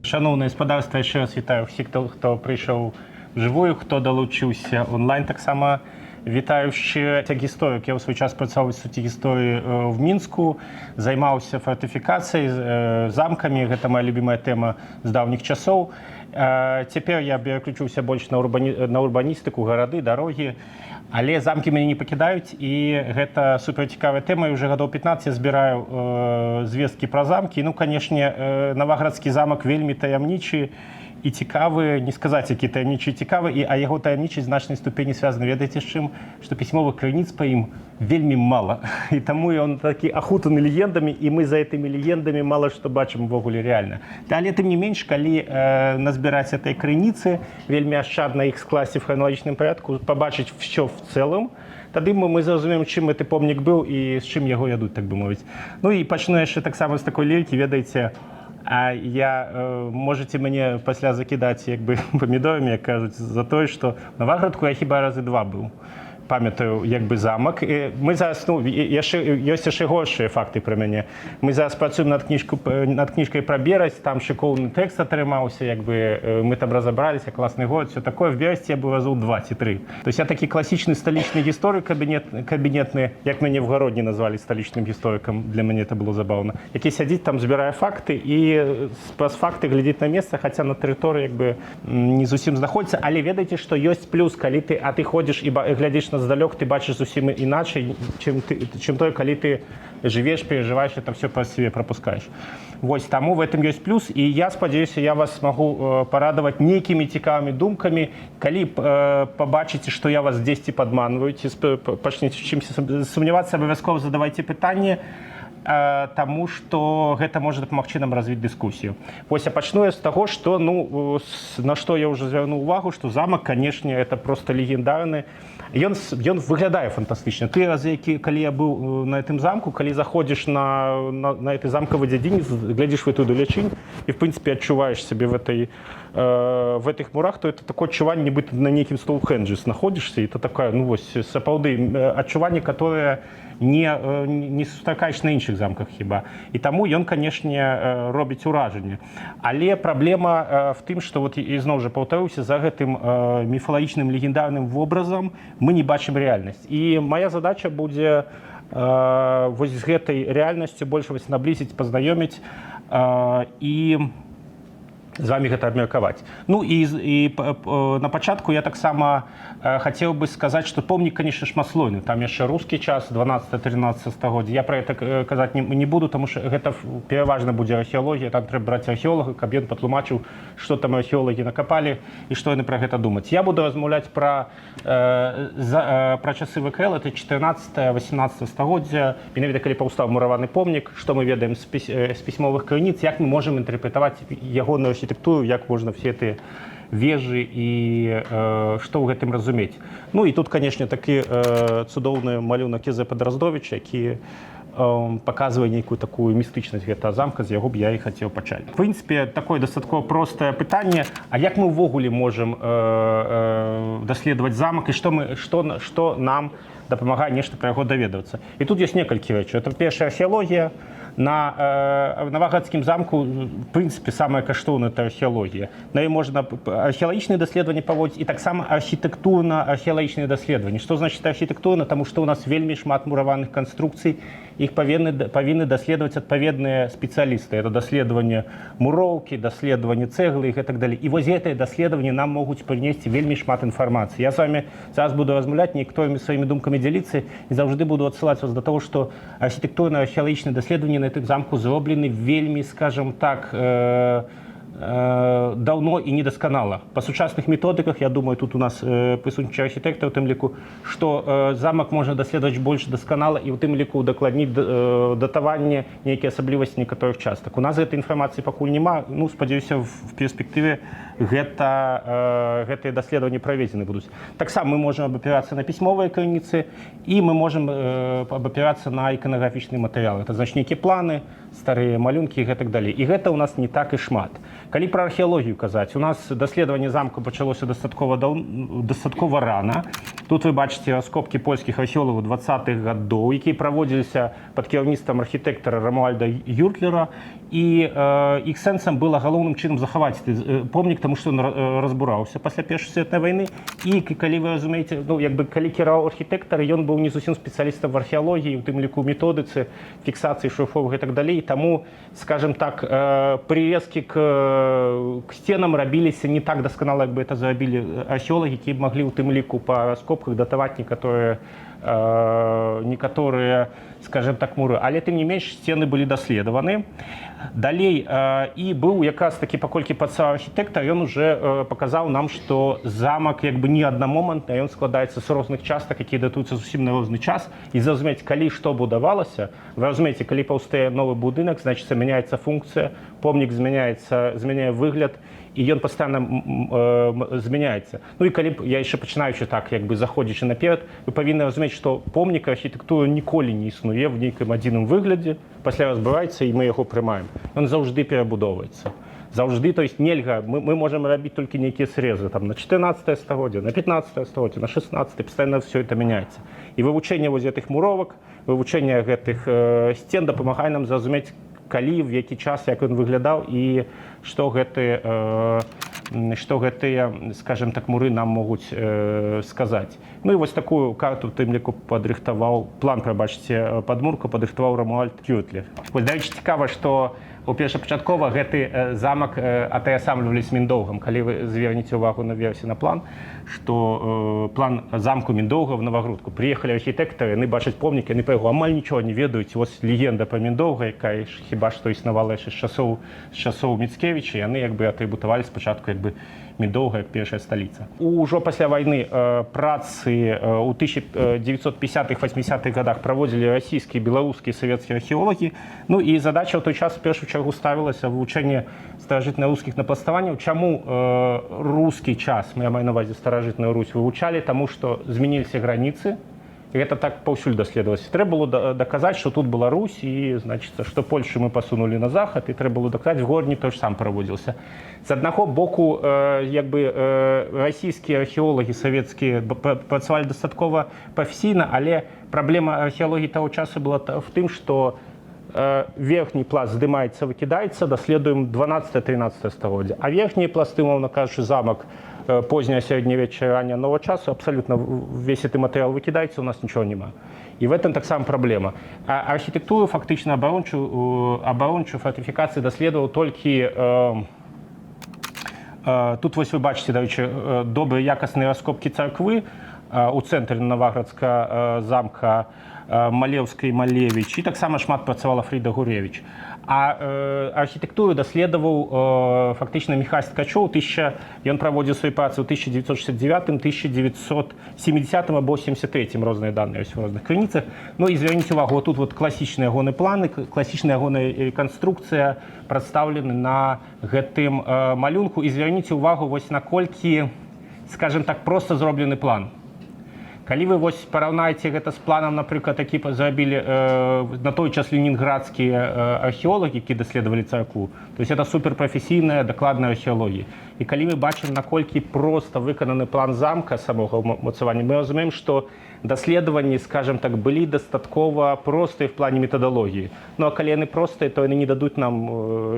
Шановне господарство, ще раз вітаю всіх, хто прийшов вживую, хто долучився онлайн. Так само вітаю ще як історик. Я у свій час працював в Інституті історії в Мінську, займався фортифікацією, замками. Це моя любима тема з давніх часов. Тепер я переключився більше на урбаністику, городи, дороги. Але замки мене не покидають, і це суперцікава тема. І вже років 15 я збираю звістки про замки. Ну, звісно, Новоградський замок вельми таємничий і цікавий, не сказати, які таємничі і цікаві, а його таємничість в значній ступені зв'язана, ведаєте, з чим? Що письмових криниць по їм вельми мало. І тому він такий охутаний легендами, і ми за цими легендами мало що бачимо вогуле реально. Але тим не менш, коли назбирати цієї криниці, вельми ощадно їх скласти в хронологічному порядку, побачити все в цілому, тоді ми зрозуміємо, чим цей помник був і з чим його ядуть, так би мовити. Ну і почну я ще так само з такої лірики, ведаєте, а можете мені після закидати якби помідорами, як кажуть, за те, що в Новоградку я хіба рази два був. Пам'ятаю, якби замок. Ми зараз, є ще горші факти про мене. Ми зараз працюємо над книжкою про Бересть, там шиковний текст отримався, якби ми там розібралися, класний город, все таке. В Бересті я був разів 2-3. Тобто я такий класичний столичний історик кабінетний, як мене в Городні назвали столичним істориком, для мене це було забавно, який сидить там, збирає факти і з факти глядить на місце, хоча на території якби не зовсім знаходиться, але ведайте, що є плюс, коли ти ходиш і глядиш на здалек, ти бачиш зовсім інакше, чим той, коли ти живеш, переживаєш, і все по себе пропускаєш. Ось, тому в этом є плюс, і я сподіваюся, я вас можу порадувати некими цікавими думками, коли побачите, що я вас десь підманюю, почнете в чимось сумніватися, обов'язково задавайте питання, тому що це може допомогти нам розвити дискусію. Ось я почну з того, що, на що я вже звернув увагу, що замок, звісно, це просто легендарний. Він виглядає фантастично. Ти рази, коли я був на цьому замку, коли заходиш на цей замковий дядінь, глядиш в цю далечінь і, в принципі, відчуваєш себе в этих мурах, то это такое отчувание, нібито на неким Стоунхенджі знаходишься, і це таке, сапауди, відчування, яке не сустракаєш на інших замках хіба. І тому він, звісно, робить ураження. Але проблема в тім, що, от, і знову ж повторюся, за цим міфологічним легендарним образом ми не бачимо реальність. І моя задача буде ось з цією реальністю більше вас наблизити, познайомити і з вами гэта абмеркаваць. Ну і на пачатку я таксама хацеў бы сказаць, што помнік, конечно, шматслойны. Там яшчэ рускі час, 12-13 стагоддзя. Я пра гэта казаць не буду, тому што гэта пераважна будзе археалогія, там трэба браць археолага, каб ён патлумачыў, што там археолагі накапалі і што яны пра гэта думаць. Я буду размаўляць пра часы ВКЛ, это 14-18 стагоддзя, менавіта калі паўстаў мураваны помнік, што мы ведаем з пісьмовых крыніц, як мы можам інтэрпрэтаваць ягоную архітэктуру, як можна все эти вежы і што ў гэтым разумець. Ну і тут, конечно, такі цудоўны малюнак Езэпа Драздовіча, які показывае нейкую такую містычнасць гэтага замка, з яго б я і хацеў пачаць. В прынцыпе, такое дастаткова простае пытанне, а як мы ўвогуле можам даследаваць замак і што нам дапамагае нешта пра яго даведвацца. І тут ёсць некалькі рэчаў. Это першая археалогія. На Новоградскім замку, в прынцыпе, самая каштоўная это археалогія. На ёй можна археалагічныя даследаванні праводзіць і таксама архітэктурна-археалагічныя даследаванні. Што значыць архітэктурна? Таму што ў нас вельмі шмат мураваных канструкцый, іх павінны даследаваць адпаведныя спецыялісты. Это даследаванне муроўкі, даследаванне цэглы і гэтак далей. І вось гэтыя даследаванні нам могуць прынесці вельмі шмат інфармацыі. Я з вами зараз буду размаўляць, некаторымі сваімі думкамі дзяліцца і заўжды буду адсылаць вас да таго, што архітэктурна-археалагічныя даследаванні на этом замку зроблены вельмі, скажем так, давно і недасканала. Па сучасных методыках, я думаю, тут у нас прысутнічае архітэктар, у тым ліку, што замак можна даследаваць больш дасканала і у тым ліку удакладніць датаванне, нейкія асаблівасці некаторых частак. У нас гэтай інфармацыі пакуль няма, спадзяюся, в перспектыве гэтыя даследаванні праведзены будуць. Таксама мы можам абапірацца на пісьмовыя крыніцы і мы можам абапірацца на іканаграфічныя матэрыялы. Это значыць нейкія планы, старыя малюнкі і гэтак далей. І гэта ў нас не так і шмат. Калі пра археалогію казаць, у нас даследаванне замку пачалося дастаткова рана. Тут вы бачыце раскопкі польскіх археолагаў 20-х гадоў, якія праводзіліся пад кіраўніцтвам архітэктара Рамуальда Юртлера, і іх сэнсам было галоўным чынам захаваць помнік, таму што ён разбураўся пасля Першай светнай вайны. І калі вы разумееце, ну, як бы, калі кіраваў архітэктар, ён быў не зусім спецыялістам в археалогіі, у тым ліку методыцы, фіксацыі шліфовак і так далей. Таму, скажем так, прырезкі к стенам рабіліся не так дасканала, як бы это зрабілі археолагі, які маглі ў тым ліку па раскопках датаваць некаторыя, скажем так, муры. Але тым не менш сцены былі даследаваны. Далей, і быў якраз такі, паколькі працаваў архітэктар, ён уже паказаў нам, што замак як бы не аднамомантны, ён складаецца з розных частак, якія датуюцца зусім на розны час. І зразумець, калі што будавалася, вы разумееце, калі паўстае новы будынак, значыць, мяняецца функцыя, помнік змяняе выгляд, і ён пастаянна змяняецца. Ну і калі я яшчэ пачынаючы так, як бы заходзячы наперад, вы павінны разумець, што помнік архітэктуры ніколі не існуе в нейкім адзіным выглядзе, пасля разбываецца і мы яго прымаем. Ён заўжды перабудоўваецца. Заўжды, то есть нельга, мы можам рабіць толькі нейкія срезы там на 14 стагоддзе, на 15 стагоддзе, на 16, пастаянна все это мяняецца. І вывучэнне вось гэтых муровак, вывучэнне гэтых сцен дапамагае нам зразумець, калі, в які час, як ён выглядаў і што гэтыя, скажем так, муры нам могуць сказаць. Ну і вось такую карту, тым ліку, падрыхтаваў, план, прабачце, падмурку падрыхтаваў Рамуальд Юртлер. Вось, дарэчы, цікава, што першапачаткова гэты замак атаясамлівалі з Міндоўгам. Калі вы звернеце ўвагу наверсе на план, што план замку Міндоўга в Новагрудку. Прыехалі архітэктары, яны бачаць помнік, яны па яго амаль нічога не ведаюць. Вось легенда пра Міндоўга, якая хіба што існавала яшчэ з часоў Міцкевіча, яны як бы атрыбутавалі спачатку як бы Міндоўга як першая сталіца. Ужо пасля вайны працы ў 1950-80-х годах праводзілі расійскія, беларускія, савецкія археолагі. Ну і задача ў той час в першую чаргу ставілася вывучэнне старажытна-рускіх напластаванняў. Чаму рускі час, я маю на ўвазе старажытную Русь, вывучалі? Таму што змяніліся граніцы. І гэта так паўсюль даследавалася. Трэба было даказаць, што тут была Русь, і, значыцца, што Польшу мы пасунулі на захад, і трэба было даказаць, в Горні той ж сам праводзіўся. З аднаго боку, як бы, расійскія археолагі савецкія працавалі дастаткова прафесійна, але праблема археалогіі таго часу была в тым, што верхні пласт здымаецца, выкідаецца, даследуем 12-13 стагоддзя. А верхнія пласты, умоўна кажучы, замак позднее средневечье, раннее нового часу, абсолютно весь этот материал выкидается, у нас ничего нема. И в этом так само проблема. А архитектуру фактично оборончую фортификацию доследовал только... Тут вось вы бачите, дарэчы, добрые якостные раскопки церквы у цэнтры Новаградска замка Малеўскай Малевіч, і таксама шмат працавала Фріда Гуревіч. А архітэктуру даследаваў фактычна Міхась Ткачоў. Ён праводзіў свае працы ў 1969, 1970 або 73, розныя даныя ёсць у розных крыніцах. Ну і зверніце увагу, тут вот класічныя ягоныя планы, класічная ягоная рэканструкцыя прадстаўлены на гэтым малюнку. І зверніце увагу, вось наколькі, скажем так, проста зроблены план. Калі вы вось параўнаеце гэта з планам, напрыклад, які зрабілі на той час ленінградскія археолагі, які даследавалі царкву, то есть это суперпрафесійная дакладная археалогія. І калі мы бачым, наколькі проста выкананы план замка самога ўмацавання, мы разумеем, што даследаванні, скажем так, былі дастаткова простыя в плане метадалогіі. Ну а калі яны простыя, то яны не дадуць нам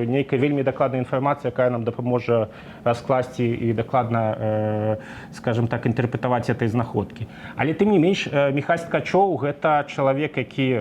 нейкай вельмі дакладнай інфармацыі, якая нам дапаможа раскласці і дакладна, скажем так, інтэрпрэтаваць этой знаходкі. Але тым не менш, Міхась Ткачоў – гэта чалавек, які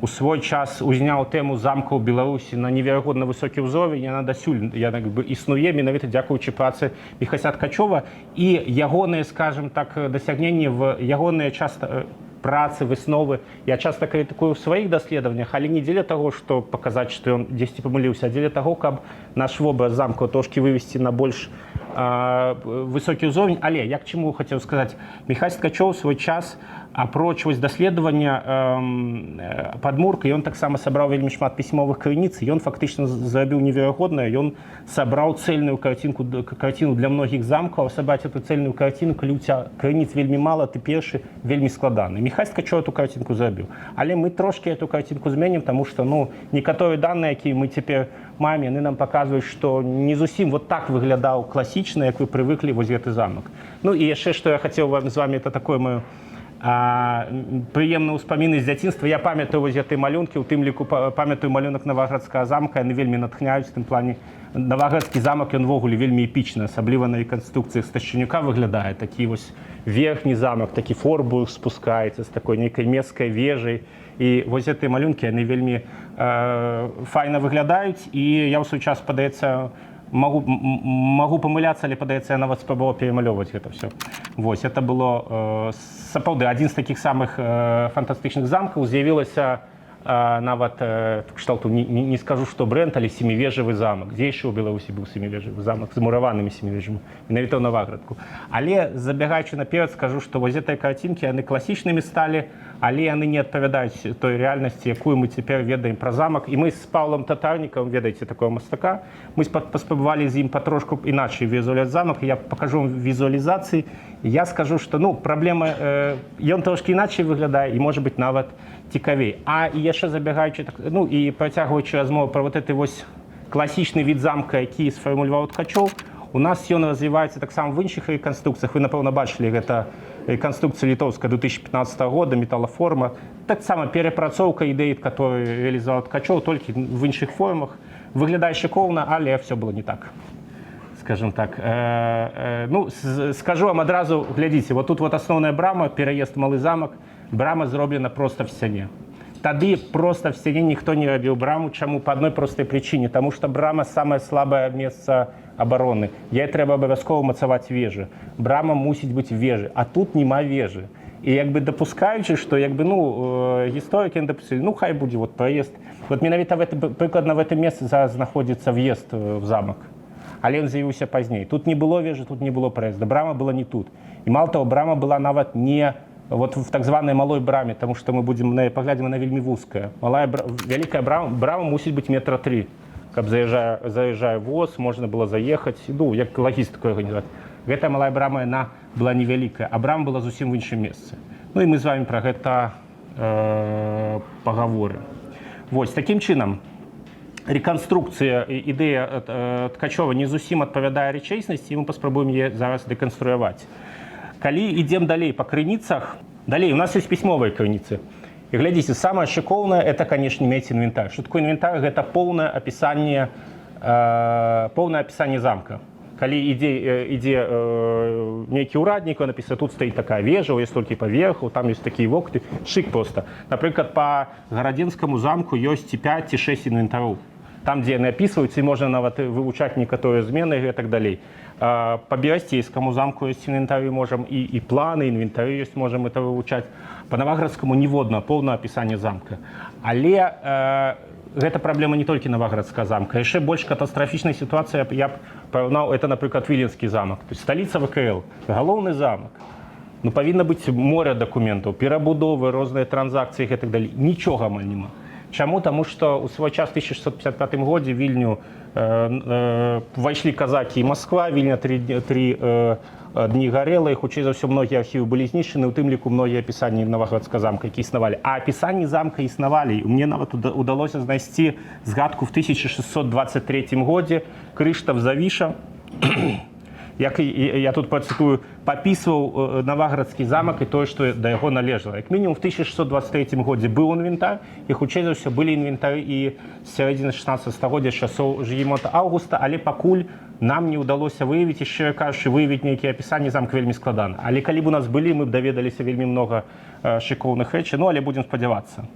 у свой час узняў тэму замкаў Беларусі на неверагодна высокі ўзровень, яна дасюль існуе менавіта дзякуючы працы Міхася Ткачова, і ягоныя, скажем так, дасягненні, ягоныя часта працы, высновы я часта крытыкую ў сваіх даследаваннях, але не дзеля таго, што паказаць, што ён дзесьці памыліўся, а дзеля таго, каб наш вобраз замкаў трошкі вывесці на больш высокі ўзровень. Але як чаму хацеў сказаць, Міхась Ткачоў у свой час апроч даследавання падмурка, ён таксама сабраў вельмі шмат пісьмовых крыніц, ён фактычна зрабіў неверагоднае, ён сабраў цельную карціну для многіх замкаў, а сабраць эту цельную карціну, калі ў цябе крыніц вельмі мала, ты першы, вельмі складаны. нехай Ткачоў эту карцінку зрабіў. Але мы трошки эту карцінку зменім, тому што некаторыя даныя, якія мы цяпер маем, яны нам паказваюць, што не зусім вот так выглядаў класічна, як вы прывыклі вось гэты замак. Ну і яшчэ, што я хацеў з вами, это такое маё прыемныя ўспаміны з дзяцінства. Я памятаю вось гэтыя малюнкі, у тым ліку памятаю малюнак Наваградскага замка, яны вельмі натхняюць у тым плане. Наваградскі замак, ён ввогуле вельмі эпічны, асабліва на рэканструкцыях Сташчанюка выглядае. Такі вось верхні замак, такі форбург спускаецца з такой нейкай месцкай вежай. І вось гэтыя малюнкі, яны вельмі файна выглядаюць. І я ў свой час, падаецца, могу памыляцца, але, падаецца, я нават спрабаваў перамалёўваць гэта ўсё. Вось, это было сапраўды адзін з такіх самых фантастычных замкаў. З'явілася нават кшталту, не скажу, што брэнд, але семівежавы замак. Дзе яшчэ ў Беларусі быў семівежавы замак з мураванымі семівежамі, менавіта ў Наваградку. Але, забегаючы наперад, скажу, што вось гэтыя карцінкі, яны класічнымі сталі, але яны не адпавядаюць той рэальнасці, якую мы цяпер ведаем пра замак. І мы з Паўлам Татарнікам, ведаеце такого мастака, мы паспрабавалі з ім патрошку іначай візуалізаваць замак. Я пакажу вам візуалізацыі. Я скажу, што праблема, ён трошки іначай выглядае і, можа быць, нават цікавей. А і яшчэ забегаючы, і працягваючы размову пра вот гэты вось класічны від замка, які сфармуляваў Ткачоў, у нас ён развіваецца таксама в іншых рэканструкцыях. Вы, напэўна, бачылі, гэта рэканструкцыя літоўская 2015 года, металлоформа. Таксама перапрацоўка ідэй, которые реалізаваў Ткачоў, толькі в іншых формах. Выглядае шыкоўна, але все было не так. Скажем так. Скажу вам адразу, глядзіце, вот тут вот асноўная брама, пераезд Малы замак, брама зроблена проста в сцяне. Тады проста в сцяне ніхто не рабіў браму. Чаму? Па адной простай прычыне. Таму што брама самае слабае месца абароны. Ёй трэба абавязкова мацаваць вежы. Брама мусіць быць вежы, а тут няма вежы. І дапускаючы, што гісторыкі дапусцілі, хай будзе вот праезд. Вот менавіта прыкладна в гэтым месцы зараз знаходзіцца в'езд в замак. Але ён з'явіўся пазней. Тут не было вежы, тут не было праезда. Брама была не тут. І мало того, брама была нават не вот в так званай малой браме, тому што мы паглядзім, она вельмі вузкая. Вялікая брама мусіць быць метра 3, каб заязджае воз, можна было заехаць, як лагістыку арганізаваць. Гэтая малая брама, яна была невялікая, а брама была зусім в іншым месцы. І мы з вами пра гэта пагаворым. Вось, такім чынам, рэканструкцыя, ідэя Ткачова не зусім адпавядае рэчаіснасці, і мы паспрабуем яе зараз дэканструяваць. Калі ідзем далей па крыніцах, далей у нас ёсць пісьмовыя крыніцы. І глядзіце, самае шыкоўнае, это, канешне, мець інвентар. Што такое інвентар? Гэта поўнае апісанне замка. Калі ідзе нейкі ўраднік, он напісаў, тут стаіць такая вежа, ёсць толькі паверху, там ёсць такія вокны, шык проста. Напрыклад, па Гарадзінскаму замку ёсць 5 ці 6 інвентароў. Там, дзе яны апісваюцца, і можна нават вывучаць некаторыя змены і так далей. Па Берасцейскаму замку ёсць інвентары, можам і планы, інвентары ёсць, можам это вывучаць. Па Наваградскаму ніводна, поўнае апісанне замка. Але гэта праблема не толькі Наваградскага замка. Яшчэ больш катастрафічная сітуацыя, я б параўнаў, это, напрыклад, Віленскі замак. То есть сталіца ВКЛ, галоўны замак. Павінна быць море дакументаў, перабудовы, розныя транзакцыі і так далей. Нічога амаль няма. Чаму? Таму што ў свой час, 1655 годзе, Вільню увайшлі казакі і Масква, Вільня 3 дні гарэла, і хутчэй за ўсё многія архівы былі знішчаны, у тым ліку многія апісанні Наваградскага замка, які існавалі. А апісанні замка існавалі. Мне нават удалося знайсці згадку в 1623 годзе Крыштаф Завіша, як я тут пацытую, папісваў Наваградскі замак і тое, што да яго належала. Як мінімум, в 1623 годзе быў інвентар, і хутчэй за ўсё былі інвентары і з сярэдзіны 16 стагоддзя, з часоў Жігімонта Аўгуста, але пакуль нам не ўдалося выявіць, і шчыра кажучы, выявіць нейкія апісанні замка вельмі складана. Але калі б у нас былі, мы б даведаліся вельмі многа шыкоўных рэчаў, але будзем спадзявацца.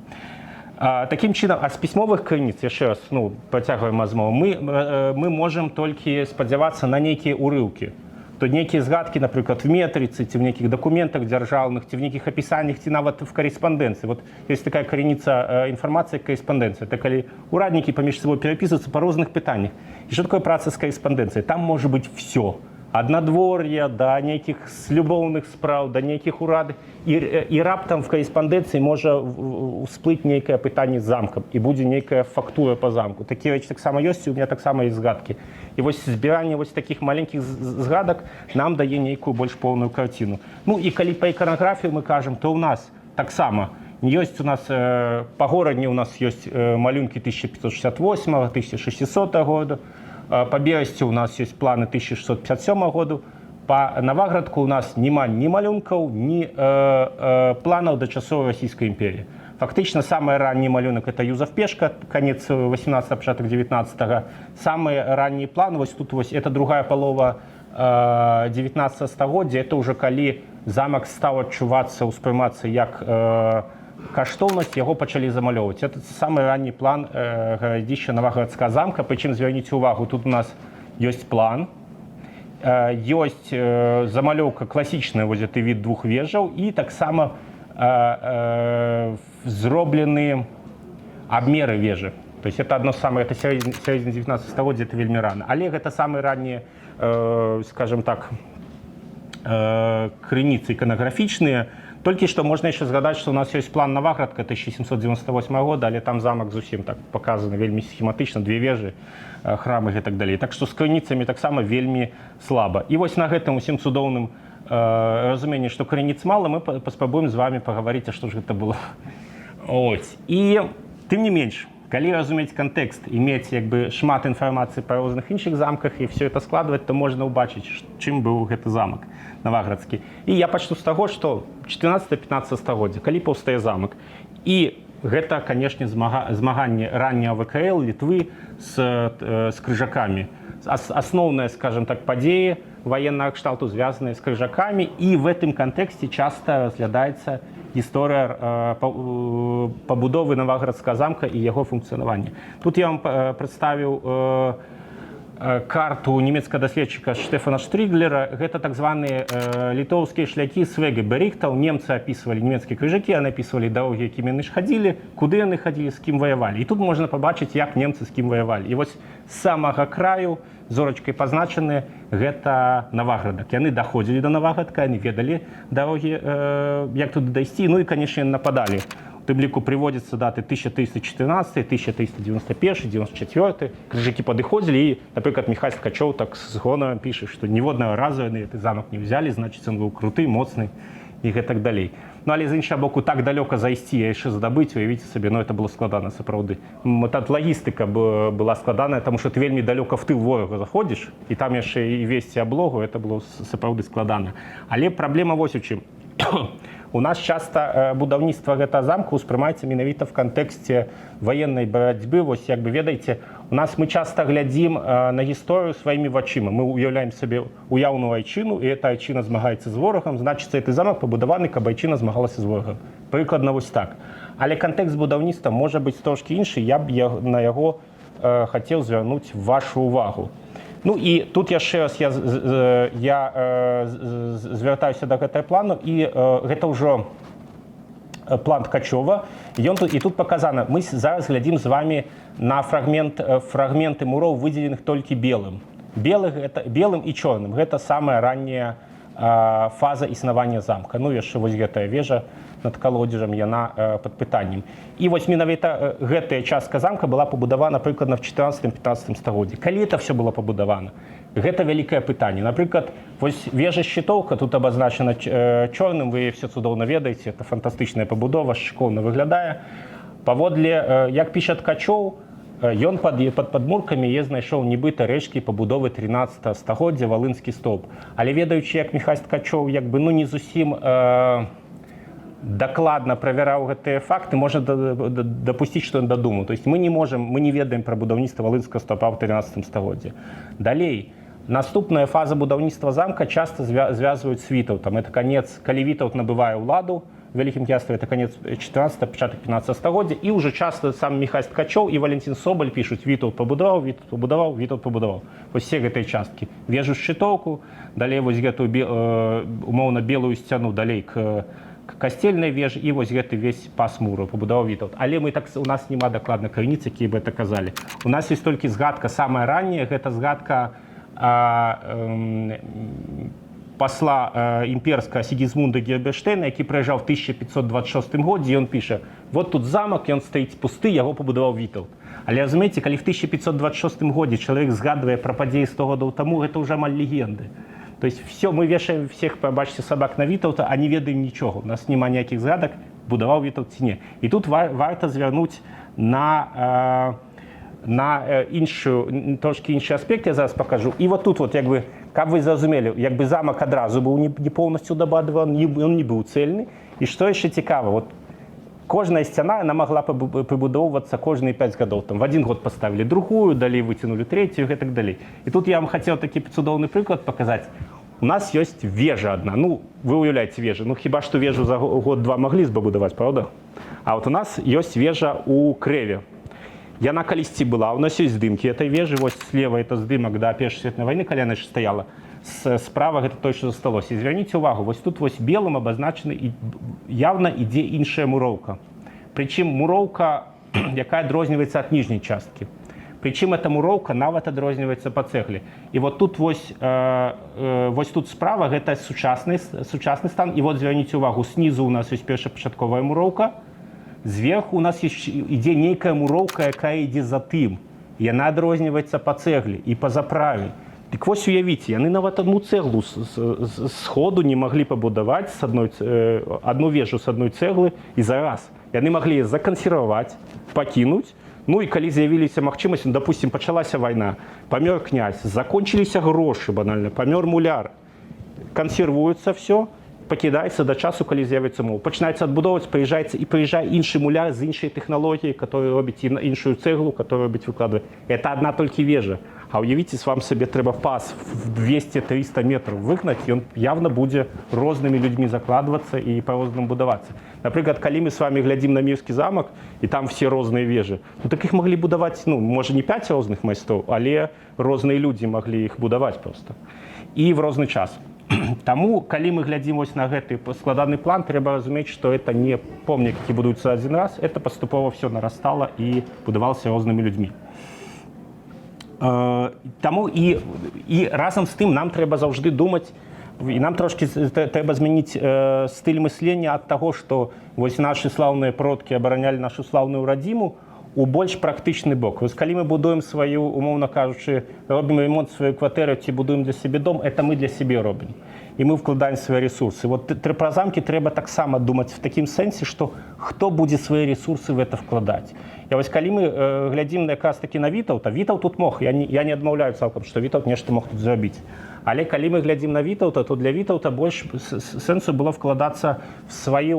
Такім чынам, з пісьмовых крыніц, яшчэ раз, працягваем размову, мы можам толькі спадзявацца на нейкія ўрыўкі. То нейкія згадкі, напрыклад, в метрыцы, ці в нейкіх дакументах дзяржаўных, ці в нейкіх апісаннях, ці нават в карэспандэнцыі. Вот ёсць такая крыніца інфармацыі, карэспандэнцыя. Это калі ўраднікі паміж сабой перапісваюцца па розных пытаннях. І што такое праца з карэспандэнцыяй? Там можа быць всё. Ад надвор'я да нейкіх любоўных спраў, да нейкіх урад. І раптам в карэспандэнцыі можа ўсплыць нейкае пытанне з замкам, і будзе нейкая фактура па замку. Такія рэчы таксама ёсць, і у меня таксама ёсць згадкі. І вось збіранне вось такіх маленькіх згадак нам дае нейкую больш поўную карціну. І калі па іканаграфію мы кажам, то ў нас таксама ёсць у нас па горадні у нас ёсць малюнкі 1568 1600 году, па Берасці у нас ёсць планы 1657 году, па Наваградку у нас няма ні малюнкаў, ні планаў да часоў Расійскай імперіі. Фактычна самы ранні малюнак это Юзеф Пешка, канец 18 пачатак 19. Самы ранні план вось тут вось это другая палова 19 стагоддзя, это ўжо калі замак стаў адчувацца, успрымацца як каштоўнасць, яго пачалі замалёўваць. Это самы ранні план гарадзішча Наваградскага замка, прычым звярніце ўвагу, тут у нас ёсць план, ёсць замалёўка класічная, вось гэты від двух вежаў, і таксама зроблены абмеры вежы. То есть это одно самое, это сярэдзіна 19 стагоддзя, это вельмі рана. Але гэта самыя раннія, скажем так, крыніцы іканаграфічныя. Толькі што можна яшчэ згадаць, што у нас ёсць план Наваградка 1798 года, але там замак зусім так паказаны вельмі схематычна, две вежы, храмы і так далей. Так што з крыніцамі таксама вельмі слаба. І вось на гэтым усім цудоўным разуменні, што крыніц мала, мы паспрабуем з вами пагаварыць, а што ж гэта было. Ось. І тым не менш, калі разумець кантэкст і мець як бы шмат інфармацыі па розных іншых замках і все это складваць, то можна ўбачыць, чым быў гэты замак Наваградскі. І я пачну з таго, што 14-15 стагоддзя, калі паўстае замак. І гэта, канешне, змаганне ранняга ВКЛ Літвы з крыжакамі. Асноўныя, скажем так, падзеі военного кшталту, звязанные с крыжаками, и в этом контексте часто разглядаецца гісторыя пабудовы Наваградскага замка і яго функцыянавання. Тут я вам прадставіў карту нямецкага даследчыка Штефана Штрыглера. Гэта так званыя літоўскія шляхі Свеге-Берихтаў. Немцы опісвалі нямецкія крыжакі, яны опісвалі дарогі, якімі яны ж хадзілі, куды яны хадзілі, з кім ваявалі. І тут можна пабачыць, як немцы з кім ваявалі. І вось з самага краю зорачкай пазначаны гэта Наваградак. Яны даходзілі до Наваградка, яны ведалі дарогі, як туды дайсці, ну і, канешне, нападалі. В тым ліку прыводзяцца даты 1314, 1391, 94. Крыжакі падыходзілі, і, напрыклад, Міхась Ткачоў так з гонарам піша, што ніводнага разу яны гэты замак не взялі, значыць, ён быў круты, моцны і гэтак далей. Ну, але з іншага боку, так далёка зайсці, а яшчэ здабыць, уявіце сабе, ну, это было складана, сапраўды. Тут лагістыка была складаная, таму што ты вельмі далёка в тыл ворага заходзіш, і там яшчэ і весці аблогу, это было сапраўды складана. Але праблема вось у чым. У нас часта будаўніцтва гэтага замка ўспрымаецца менавіта в кантэксце ваеннай барацьбы. Вось, як бы ведаеце, мы часта глядзім на гісторыю сваімі вачыма. Мы уяўляем сабе уяўную айчыну, і эта айчына змагаецца з ворагам, значыцца, гэты замак пабудаваны, каб айчына змагалася з ворагам. Прыкладна вось так. Але кантэкст будаўніцтва можа быць трошкі іншы, я б на яго хацеў звярнуць вашу увагу. Ну і тут яшчэ раз я звяртаюся да гэтага плану, і гэта ўжо план Ткачова. І тут паказана, мы зараз глядзім з вами на фрагменты муроў, выдзеленых толькі белым. Белым і чорным. Гэта самая ранняя фаза існавання замка. Ну, яшчэ вось гэтая вежа над калодзежам, яна пад пытаннем. І вось менавіта гэтая частка замка была пабудавана прыкладна в 14-15 стагоддзі. Калі это все было пабудавана? Гэта вялікае пытанне. Напрыклад, вось вежа Шчытоўка тут абазначана чорным, вы все цудоўна ведаеце, это фантастычная пабудова, шыкоўна выглядае. Паводле, як піша Ткачоў, ён пад падмуркамі знайшоў нібыта рэшткі пабудовы 13 стагоддзя, валынскі столб. Але ведаючы, як Міхась Ткачоў як бы не зусім дакладна правяраў гэтыя факты, можна дапусціць, што ён дадумаў. То есть мы не ведаем пра будаўніцтва валынскага столпа ў 13 стагоддзі. Далей, наступная фаза будаўніцтва замка часта звязваюць з Вітаўтам. Это канец, калі Вітаўт набывае ўладу в Вялікім Княстве, это канец 14, пачатак 15 стагоддзя, і ўжо часта сам Міхась Ткачоў і Валентин Соболь пішуць: Вітаўт пабудаваў, Вітаўт пабудаваў, Вітаўт пабудаваў. Вось все гэтыя часткі. Вежу Шчытоўку, далей вось гэтую умоўна белую сцяну, далей к касцельнай вежы, і вось гэты весь пас муру пабудаваў Вітаўт. Але у нас няма дакладна крыніц, якія бы это казалі. У нас ёсць толькі згадка, самая ранняя, гэта згадка посла імперскага Сігізмунда Герберштейна, які прыязджаў в 1526 годзе, і ён піша: вот тут замак, ён стаіць пусты, яго пабудаваў Вітаўт. Але разумееце, калі в 1526 годзе чалавек згадвае пра падзеі 100 гадоў таму, гэта ўжо амаль легенды. То есть все, мы вешаем всех, побачьте, собак на Вітаўта, а не ведаем нічога. У нас няма ніякіх згадак, будаваў Вітаўт ці не. І тут варта звярнуць на трошки інший аспект, я зараз покажу. І вот тут, як би, каб ви зрозуміли, якби замок одразу був не повністю добудований, він не був цельний. І що ще цікаво, от кожна сцяна, она могла прибудовуватися кожні 5 років. Там в один год поставили другую, далі витягнули третю і так далі. І тут я вам хотів такий чудовний приклад показати. У нас є вежа одна. Ну, ви уявляєте вежу. Ну, хіба що вежу за год-два могли збудувати, правда? А от у нас є вежа у Креві. Яна калісьці была, у нас есть здымкі этой вежы, вот слева это здымак до Першай светлай войны, калі яна яшчэ стаяла, справа гэта то, што засталося. І звярніце ўвагу, вось тут вось белым абазначана і явна ідзе іншая муроўка. Прычым муроўка, якая адрозніваецца ад ніжняй часткі. Прычым эта муроўка нават адрозніваецца па цэгле. І вот тут вось тут справа гэта сучасны стан, і вот звярніце ўвагу, снізу у нас ёсць першапачатковая муроўка, зверху у нас ідзе нейкая муроўка, якая ідзе за тым. Яна адрозніваецца па цэгле і па заправе. Дык вось уявіце, яны нават одну цэглу з ходу не маглі пабудаваць одну вежу з адной цэглы і зараз. Яны маглі закансерваваць, пакінуць. Ну і калі з'явіліся магчымасці, допустим, пачалася вайна, памёр князь, закончыліся грошы банальна, памёр муляр, кансервуецца все, пакідаецца да часу, калі з'явіцца мол. Пачынаецца адбудоўваць, прыязджае іншы муляр з іншай тэхналогіяй, который робіць іншую цэглу, которую робіць выкладвае. Это одна толькі вежа. А уявіце, вам сабе трэба пас в 200-300 метров выгнаць, ён явно будзе рознымі людзьмі закладвацца і па-рознаму будавацца. Напрыклад, калі мы с вами глядзім на Мірскі замак, і там все розныя вежы, ну так іх маглі будаваць, ну, можа не 5 розных майстроў, але розныя людзі маглі іх будаваць просто. І в розны час. Таму, калі мы глядзім вось на гэты складаны план, трэба разумець, што это не помнік, які будуецца адзін раз, это паступова все нарастала і будавалася рознымі людзьмі. Таму і разам з тым нам трэба заўжды думаць, і нам трошки трэба змяніць стыль мыслення ад таго, што вось нашы слаўныя продкі абаранялі нашу слаўную радзіму у больш практычны бок. Вось калі мы будуем сваю, умоўна кажучы, робім ремонт сваёй кватэры ці будуем для сябе дом, это мы для сябе робім. І мы вкладаем свае ресурсы. Вот пра замкі трэба таксама думаць в такім сэнсе, што хто будзе свае ресурсы в это вкладаць. Я вось калі мы глядзім якраз такі на Вітаўта, Вітаўт тут мог, я не адмаўляю цалкам, што Вітаўт нешта мог тут зрабіць. Але калі мы глядзім на Вітаўта, то для Вітаўта больш сэнсу было вкладацца в свае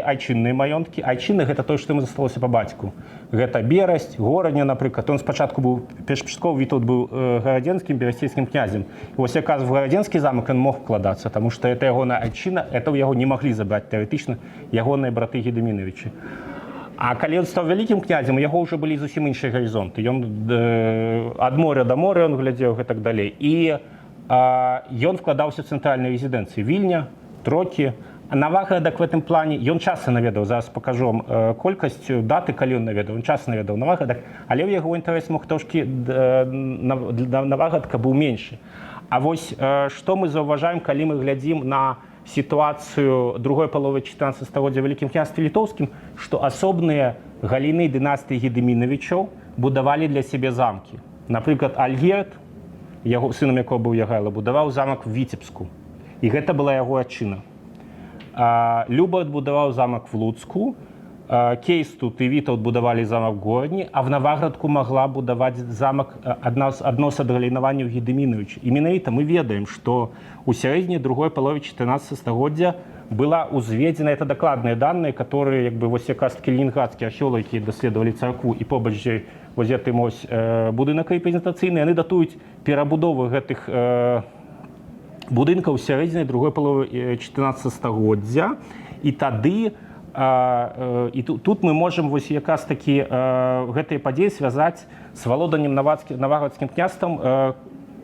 айчынныя маёнткі. Айчыны гэта тое, што яму засталося па бацьку. Гэта Берасць, Горадня, напрыклад. Он спачатку быў першапачаткова Вітаўт быў гарадзенскім берасцейскім князем. І вось якраз в гарадзенскі замак ён мог вкладацца, таму што это ягоная айчына, это ў яго не маглі забраць тэарэтычна ягоныя браты Гедымінавічы. А калі ён стаў вялікім князем, у яго ўжо былі зусім іншыя гарызонты. Ён ад моря да моря ён глядзеў і так далей. І ён вкладаўся ў цэнтральнай рэзідэнцыі Вільня, Трокі. Наваградак в гэтым плане, ён часта наведаў, зараз пакажу вам колькасць даты, калі ён наведаў. Ён часта наведаў Наваградак, але ў яго інтарэс мог трошкі Наваградка быў меншы. А вось што мы заўважаем, калі мы глядзім на ситуацию другой паловы 14 стагоддзя ў Вялікім княстве Літоўскім, што асобныя галіны дынастыі Гедымінавічоў будавалі для сябе замкі. Напрыклад, Альгерд, сынам якога быў Ягайла, будаваў замак в Віцебску. І гэта была яго адчына. Любард будаваў замак в Луцку, Кейстут і Вітаўт будавалі замак в Горадні, а в Наваградку магла будаваць замак адно з адгалінаванняў Гедымінавіча. І менавіта мы ведаем, што у сярэдзіне другой палове 14 стагоддзя была узведзена, это дакладныя даныя, которые вось якраз такі ленінградскія археолагі даследавалі царкву і побач вось гэтым будынак рэпрэзентацыйны, яны датуюць перабудову гэтых будынкаў у сярэдзіне другой паловы 14 стагоддзя. І тады і тут мы можам вось якраз такі гэтыя падзеі звязаць з валоданнем наваградскім княствам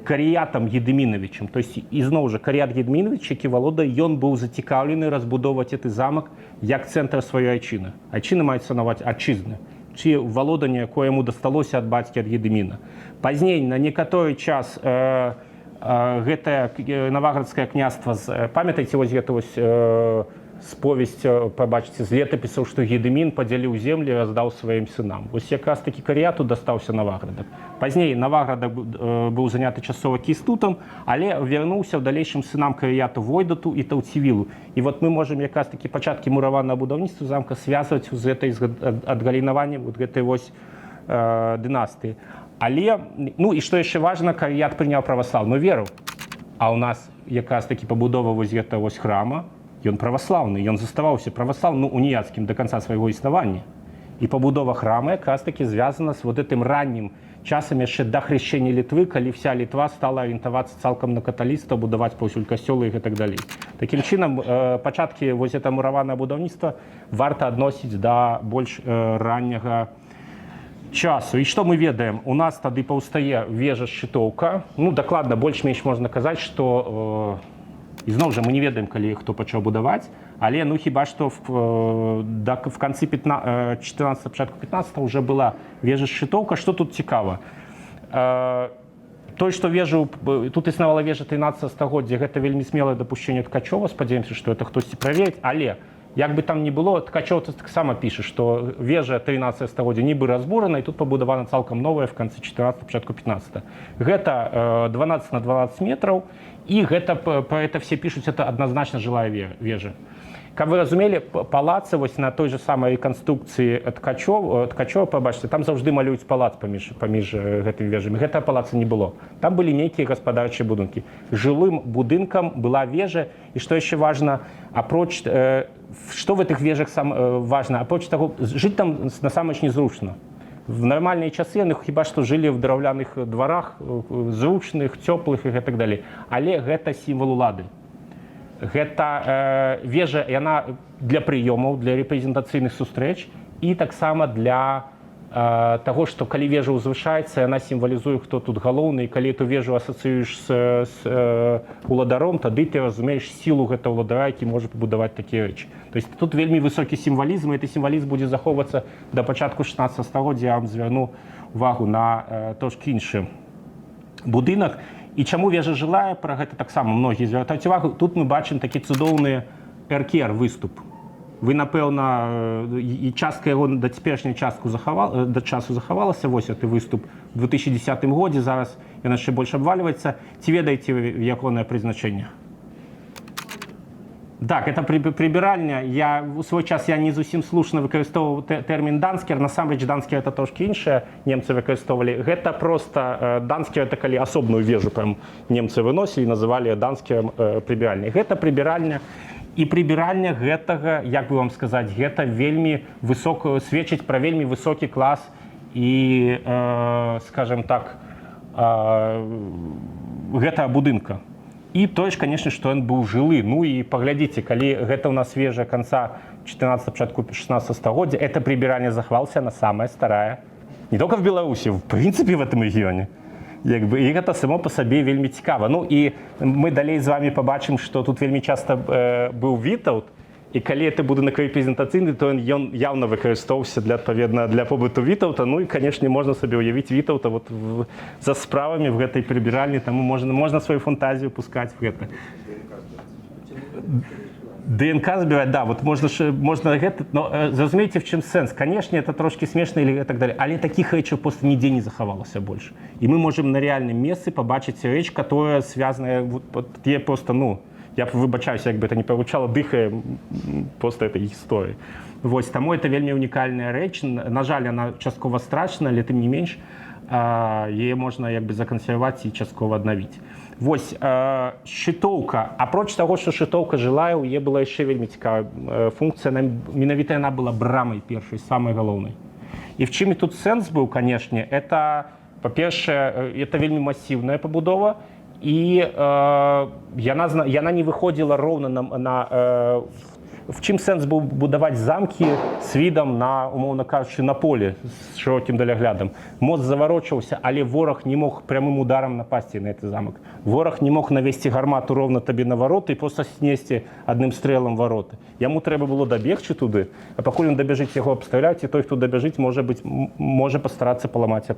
Каріятам Гедымінавічам. То есть ізноў жа Каріят Гедымінавіч, які валодае, ён быў зацікаўлены разбудоўваць гэты замак як цэнтр сваёй айчыны. Айчыны маецца на ўвазе адчызны, ці валоданне, якое яму дасталося ад бацькі, ад Гедыміна. Пазней на некаторы час гэтае наваградскае княства, памятаеце вось гэта вось сповесць, пабачыце, з летапісаў, што Гедымін падзяліў землі і раздаў сваім сынам. Вось якраз такі Карыяту дастаўся Наваградак. Пазней Наваградак быў заняты часова Кістутам, але вярнуўся ў далейшым сынам Карыяту Войдату і Таўцівілу. І вот мы можам якраз такі пачаткі мураванага будаўніцтва замка звязваць з гэтай адгалінаваннем вот гэтай вось дынастыі. Але, ну і што яшчэ важна, Карыят прыняў праваслаўную веру. А ў нас якраз такі пабудова вось гэта вось храма, ён праваслаўны, ён заставаўся праваслаўным, ну, уніяцкім да канца свайго існавання. І пабудова храма якраз такі звязана з вот гэтым раннім часам яшчэ да хрышчэння Літвы, калі вся Літва стала арыентавацца цалкам на каталіцтва, будаваць паўсюль касцёлы і так далей. Такім чынам, пачаткі вось гэта мураванага будаўніцтва варта адносіць да больш ранняга часу. І што мы ведаем? У нас тады паўстае вежа-шчытоўка. Ну, дакладна, больш-менш можна казаць, што ізноў жа мы не ведаем, калі хто пачаў будаваць, але ну хіба што в канцы 14 пачатку 15 уже была вежа-шчытоўка. Што тут цікава? Той, што вежу, тут існавала вежа 13 стагоддзя, гэта вельмі смелае дапушчэнне Ткачова, спадзяёмся, што это хтосьці праверыць, але як бы там ни было, Ткачов таксама піша, што вежа 13 стагоддзя нібы разбурана, і тут пабудавана цалкам новая в канцы 14 пачатку 15. Гэта 12 на 12 метраў, і гэта, про это все пишут, это однозначно жилая вежа. Как вы разумелі, палацы вось на той же самой реконструкції Ткачова, побачите, там завжди малюють палац паміж гэтымі вежамі. Гэтага палаца не было. Там былі нейкія гаспадарчыя будынкі. Жылым будынкам была вежа, і што яшчэ важна, апроч, што в этих вежах важна, апроч таго, жыць там насамрэч незручна. В нормальные часы яны хіба што жылі в драўляных дварах, зручных, цёплых і так далей. Але гэта сімвал улады. Гэта вежа, яна для прыёмаў, для рэпрэзентацыйных сустрэч і таксама для таго, што калі вежа ўзвышаецца, яна сімвалізуе, хто тут галоўны, і калі эту вежу асацыюеш з уладаром, тады ты разумееш сілу гэтага уладара, які можа пабудаваць такія рэчы. То есть тут вельмі высокі сімвалізм, і гэты сімвалізм будзе захоўвацца да пачатку 16 стагоддзя. Я вам звярну увагу на трошкі іншы будынак. І чаму вежа жылая, пра гэта таксама многія звяртаюць увагу. Тут мы бачым такі цудоўны эркер выступ. Вы, напэўна, і частка яго да цяперашняй часу захавалася, вось гэты выступ у 2010 годзе, зараз ён яшчэ больш абвальваецца. Ці ведаеце ягонае прызначэнне? Так, это прибиральня. У свой час я не зусім слушна выкарыстоўваў тэрмін данскер. Насамрэч данскер это трошки іншае, немцы выкарыстоўвалі. Гэта просто данскер, это калі асобную вежу прям немцы выносілі і называлі данскером прибиральняй. Гэта прибиральня. І прыбіральня гэтага, як бы вам сказаць, гэта вельмі сведчыць пра вельмі высокі клас і, скажем так, гэтага будынка. І тое ж, конечно, што ён быў жылы. Ну і паглядзіце, калі гэта ў нас вежа канца 14 пачатку 16 стагоддзя, это прыбіральня захавалася, она самая старая. Не только в Беларусі, в прынцыпе в этом рэгіёне. І гэта само па сабе вельмі цікава. Ну і мы далей з вами пабачым, што тут вельмі часта быў Вітаўт, і калі это будынак рэпрэзентацыйны, то ён явно выкарыстоўваўся для побыту Вітаўта. Ну і, канешне, можна сабе ўявіць Вітаўта вот за справамі в гэтай прыбіральні, таму можна сваю фантазію пускаць в гэта. ДНК збіраць, да, вот можна гэта, но зразумееце, в чым сэнс. Канешне, это трошки смешна і так далее, але такіх рэчаў просто нідзе не захавалася больш. І мы можам на рэальным месцы пабачыць рэч, которая связаная, я просто, ну, я выбачаюся, як бы это не павучала, дыхае просто этой гісторыі. Вось, таму это вельмі унікальная рэч. На жаль, она часткова страчана, але тым не менш, яе можна як бы закансерваваць і часткова аднавіць. Вось, шчытоўка. Апроч таго, што шчытоўка жылая, у яе была яшчэ вельмі цікавая функцыя. Менавіта яна была брамай першай, самай галоўнай. І в чым і тут сэнс быў, канешне, это, па-першае, это вельмі масіўная пабудова, і яна не выходзіла роўна в чым сэнс быў будаваць замкі з відам на, умоўна кажучы, на поле з шырокім даляглядам. Мост заварочваўся, але вораг не мог прямым ударам напасці на гэты замак. Вораг не мог навесці гармату роўна табе на вароты і проста снесці адным стрэлам вароты. Яму трэба было дабегчы туды, а пакуль ён дабяжыць, яго абстраляць, і той, хто дабяжыць, можа пастарацца паламаць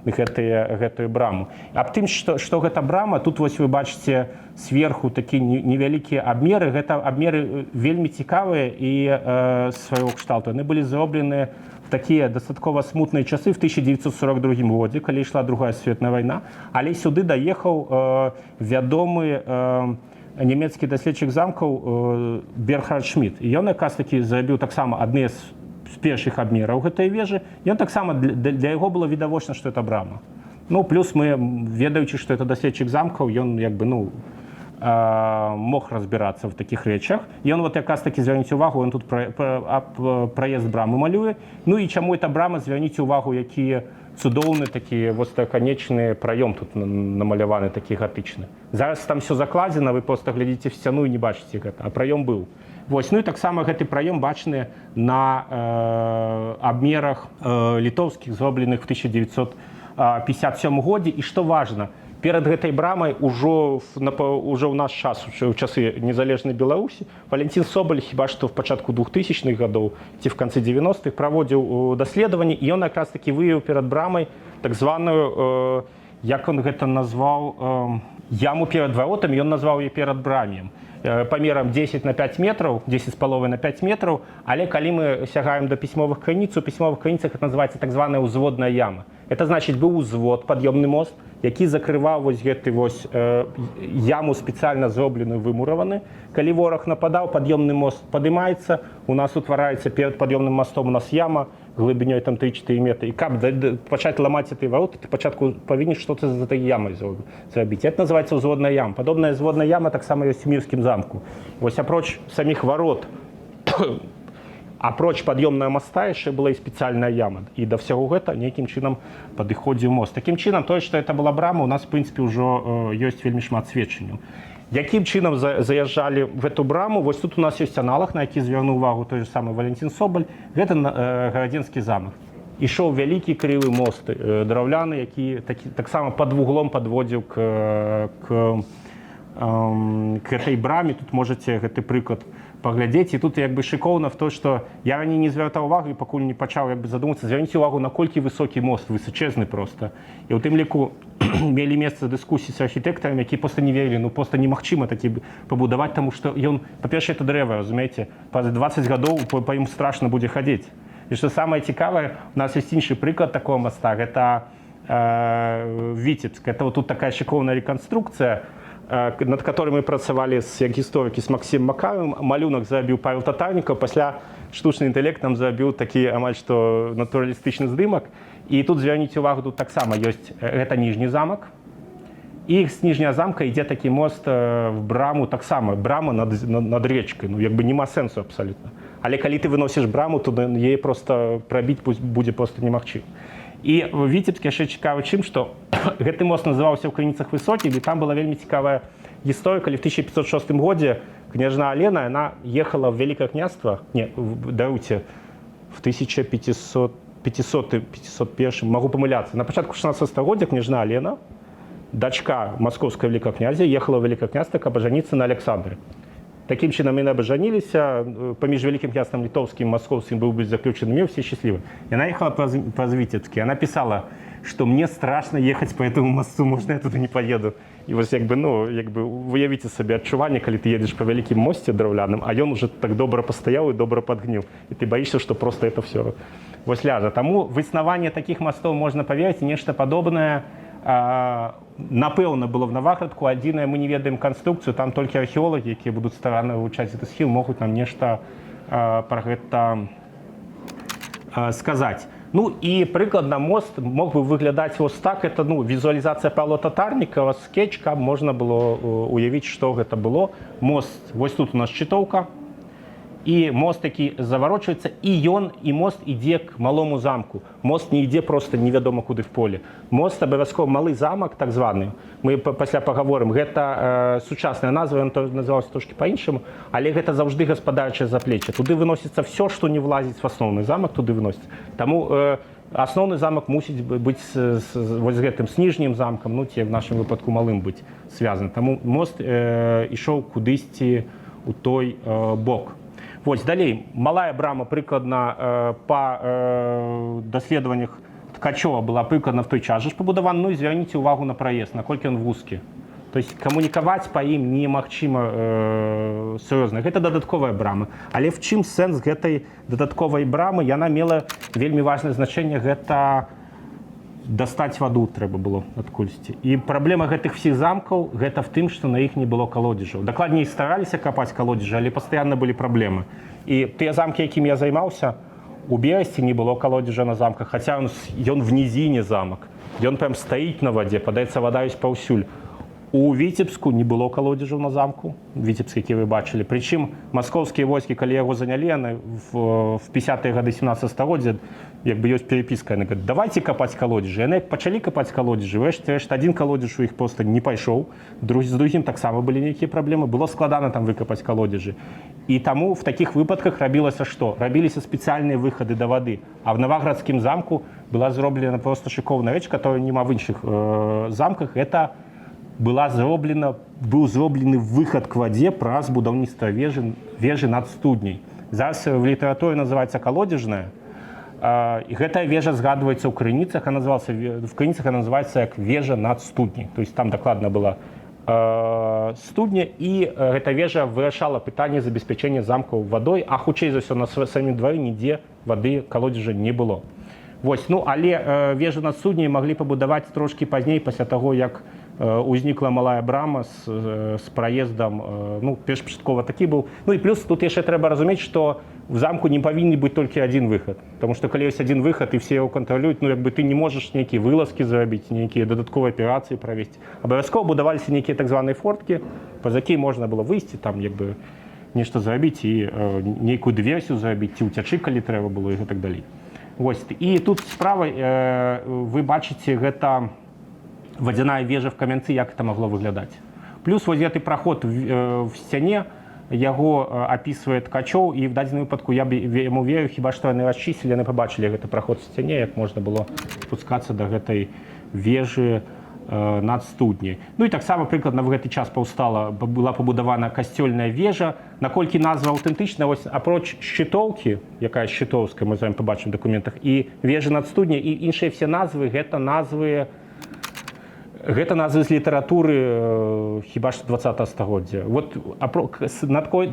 гэтую браму. Аб тым, што гэта брама, тут вось вы бачыце сверху такія невялікія абмеры. Гэта абмеры вельмі цікавыя і свайго кшталту. Яны былі зроблены в такія дастаткова смутныя часы в 1942 годзе, калі ішла Другая светная вайна, але сюды даехаў вядомы нямецкі даследчык замкаў Берхард Шмідт. І ён якраз такі зрабіў таксама адны з першых абмераў гэтай вежы. Ён таксама для яго было відавочна, што это брама. Ну, плюс мы, ведаючы, што это даследчык замкаў, ён як бы, ну, мог разбирацца в таких рэчах. І ён вот якраз такі, звярніце ўвагу, ён тут праезд брамы малюе. Ну і чаму эта брама, звярніце ўвагу, якія цудоўны такі востраканечны праём тут намаляваны, такі гатычны. Зараз там все закладзена, вы просто глядзіце в сцяну і не бачыце гэта, а праём быў. Вось, ну і таксама гэты праём бачны на абмерах літоўскіх, зробленых в 1957 годзе. І што важна, перад гэтай брамай ужо ў наш час, у часы незалежнай Беларусі, Валентин Соболь хіба што в пачатку 2000-х гадоў ці в канцы 90-х праводзіў даследаванні, і ён якраз такі выявіў перад брамай так званую, як он гэта назваў, яму перад варотамі, ён назваў яе перад брамем. Памерам 10 на 5 метраў, 10,5 на 5 метраў, але калі мы сягаем до пісьмовых крыніц, у пісьмовых крыніцах это называецца так званая ўзводная яма. Это значыць быў узвод, пад'ёмны мост, які закрываў вось гэты вось яму спецыяльна зробленую, вымураваны. Калі вораг нападаў, пад'ёмны мост падымаецца, у нас утвараецца перад пад'ёмным мостом у нас яма глыбінёй там 3-4 метры. І каб пачаць ламаць этой вароты, ты пачатку павінен што-то з этой ямай зрабіць. Это называецца ўзводная яма. Падобная ўзводная яма таксама ёсць у Мірскім замку. Вось апроч саміх варот, апроч пад'ёмнага моста яшчэ была і спецыяльная яма. І да ўсяго гэта нейкім чынам падыходзіў мост. Такім чынам, тое, што это была брама, у нас, в прынцыпе, ўжо ёсць вельмі шмат сведчанняў. Якім чынам заязджалі в эту браму? Вось тут у нас ёсць аналаг, на які звярнуў увагу той же самы Валентин Соболь. Гэта Гарадзенскі замак. Ішоў вялікі крывы мост драўляны, які таксама пад вуглом падводзіў к этой браме. Тут можаце гэты прыклад паглядзець. І тут як бы шыкоўна в то, што я раней не звяртаў увагу і пакуль не пачаў як бы задумацца, звярніце увагу, наколькі высокі мост, высачэзны проста. І ў тым ліку мелі месца дыскусіі з архітэктарамі, які проста не верылі, ну проста немагчыма такі пабудаваць, таму што ён, па-першае, это дрэва, разумееце, праз 20 гадоў па ім страшна будзе хадзіць. І што самае цікавае, у нас ёсць іншы прыклад такого моста, гэта Віцебск. Это вот тут такая шыкоўная рэканструкцыя, над которой мы працавалі як гісторыкі з Максімом Макаровым. Малюнак зрабіў Павел Татарнікаў, пасля штучны інтэлект нам зрабіў такі амаль што натуралістычны здымак. І тут звярніце увагу, тут таксама ёсць, гэта ніжні замак. І з ніжняга замка ідзе такі мост в браму, таксама брама над речкай, ну як бы нема сэнсу абсалютна. Але калі ты выносіш браму, то яе проста прабіць будзе проста немагчыма. І Віцебск яшчэ цікавы чым, што гэты мост называўся ў крыніцах высокім, і там была вельмі цікавая гісторыя, калі в 1506 годзе княжна Алена, яна ехала в Вялікае княства, даруйце, в 501, могу памыляцца. На пачатку 16 стагоддзя княжна Алена, дачка маскоўскага вялікага князя, ехала ў Вялікае княства, каб ажаніцца на Александры. Такім чынам яны абажаніліся, паміж Вялікім княствам літоўскім і маскоўскім быў заключаны мір, все счастливы. Яна ехала праз Віцебск, яна писала, что мне страшно ехать по этому мосту, можно я туда не поеду. І вось як бы, ну, як бы уявіце сабе адчуванне, калі ты едзеш па вялікім мосце драўляным, а ён уже так добра пастаяў і добра падгніў. І ты баішся, што просто это все вось ляжа. Таму в існаванне такіх мостоў можна паверыць, нешта падобнае напэўна было в Наваградку. Адзінае, мы не ведаем канструкцыю, там толькі археолагі, якія будуць старанна вывучаць гэты схіл, могуць нам нешта пра гэта сказаць. Ну і прыкладна мост мог бы выглядаць вось так. Это, ну, візуалізацыя Павла Татарнікава, скетч, каб можна было уявіць, што гэта было. Мост, вось тут у нас чытоўка, і мост, які заварочваецца, і мост ідзе к малому замку. Мост не ідзе проста невядома куды в поле. Мост абавязкова малы замак, так званы. Мы пасля пагаворым. Гэта сучасная назва, ён называўся трошки па-іншаму, але гэта заўжды гаспадарчае заплече. Туды выносіцца все, што не влазіць в асноўны замак, туды выносіцца. Таму асноўны замак мусіць быць вось гэтым з ніжнім замкам, ну ці в нашым выпадку малым быць звязаны. Таму мост ішоў кудысьці у той бок. Вось, далей, малая брама прыкладна па даследаваннях Ткачова была прыкладна в той час жа пабудавана. Ну і звярніце увагу на праезд, наколькі ён вузкі. То То есть камунікаваць па ім немагчыма сур'ёзна. Гэта дадатковая брама. Але в чым сэнс гэтай дадатковай брамы? Яна мела вельмі важнае значэнне, гэта дастаць ваду трэба было адкульсьці. І праблема гэтых всіх замкаў гэта в тым, што на іх не было калодзежаў. Дакладней стараліся капаць калодзежы, але пастаянна былі праблемы. І тыя замкі, якім я займаўся, у Берасці не было калодзежа на замках, хаця ён в нізіне замак. Ён прям стаіць на вадзе, падаецца, вада ёсць паўсюль. У Віцебску не было калодзежаў на замку, Віцебск, які вы бачылі. Прычым маскоўскія войскі, калі яго занялі, яны в 50-е гады 17 стагоддзя, як бы ёсць перепіска, яны говорят, давайте капаць калодзежы. Яны пачалі капаць калодзежы, рэшт адзін калодзеж у іх просто не пайшоў, з другім таксама былі нейкія праблемы, было складана там выкапаць калодзежы. І таму в такіх выпадках рабілася што? Рабіліся спецыяльныя выхады да вады. А в Наваградскім замку была зроблена просто шыкоўная рэч, которая няма в іншых замках. Это быў зроблены выхад к вадзе праз будаўніцтва вежы над студняй. Зараз в літаратуры называецца калодзежная. І гэтая вежа згадваецца ў крыніцах, в крыніцах она называецца як вежа над студняй. То есть там дакладна была студня, і гэта вежа вырашала пытанне забеспячэння замкаў вадой, а хутчэй за ўсё на самім двары нідзе вады калодзежа не было. Вось, ну, але вежу над студняй маглі пабудаваць трошкі пазней, пасля таго, як узнікла малая брама з праездам, ну, першапачаткова такі быў. Ну і плюс тут яшчэ трэба разумець, што в замку не павінен быць толькі адзін выхад. Таму што калі ёсць адзін выхад і все яго кантралююць, ну, як бы ты не можаш нейкія вылазкі зрабіць, нейкія дадатковыя аперацыі правесці. Абавязкова будаваліся нейкія так званыя форткі, праз якія можна было выйсці, там, як бы, нешта зрабіць і нейкую дыверсію зрабіць, ці ўцячы, калі трэба было, і гэтак далей. Вось, і тут справа, вы бачыце, гэта вадзяная вежа в камянцы, як это магло выглядаць. Плюс вось гэты праход в сцяне, яго апісвае Ткачоў, і в дадзеным выпадку я яму верю, хіба што яны расчысцілі, яны пабачылі гэты праход в сцяне, як можна было спускацца да гэтай вежы над студняй. Ну і таксама прыкладна в гэты час была пабудавана касцёльная вежа. Наколькі назва аўтэнтычная, вось апроч шчытоўкі, якая шчытоўская, мы з вами пабачым в дакументах, і вежы над студняй, і іншыя все назвы, гэта назвы з літаратуры хіба што 20-го стагоддзя. Вот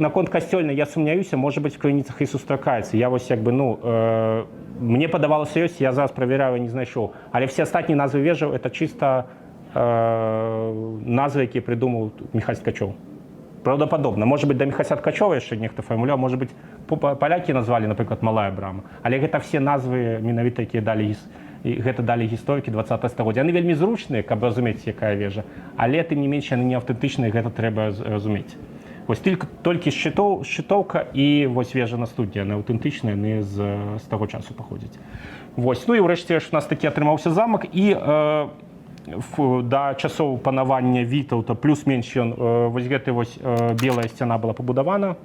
наконт касцёльнай я сумняюся, можа быць, в крыніцах і сустракаецца. Я вось як бы, ну, мне падавалася ёсць, я зараз правяраю, не знайшоў. Але все астатнія назвы вежаў это чыста назвы, якія прыдумаў Міхась Ткачоў. Праўдападобна. Можа быць, да Міхася Ткачова яшчэ нехта фармуляваў, можа быць, палякі назвалі, напрыклад, малая брама. Але гэта все назвы менавіта, якія далі гісторыкі 20-го стагоддзя. Яны вельмі зручныя, каб разумець, якая вежа, але тым не менш яны не аўтэнтычныя, гэта трэба разумець. Вось толькі шчытоўка і вось вежа на студні, яны аўтэнтычныя, яны з таго часу паходзяць. Вось, ну і ўрэшце у нас такі атрымаўся замак, і да часоў панавання Вітаўта плюс-менш ён, вось гэты вось белая сцяна была пабудавана.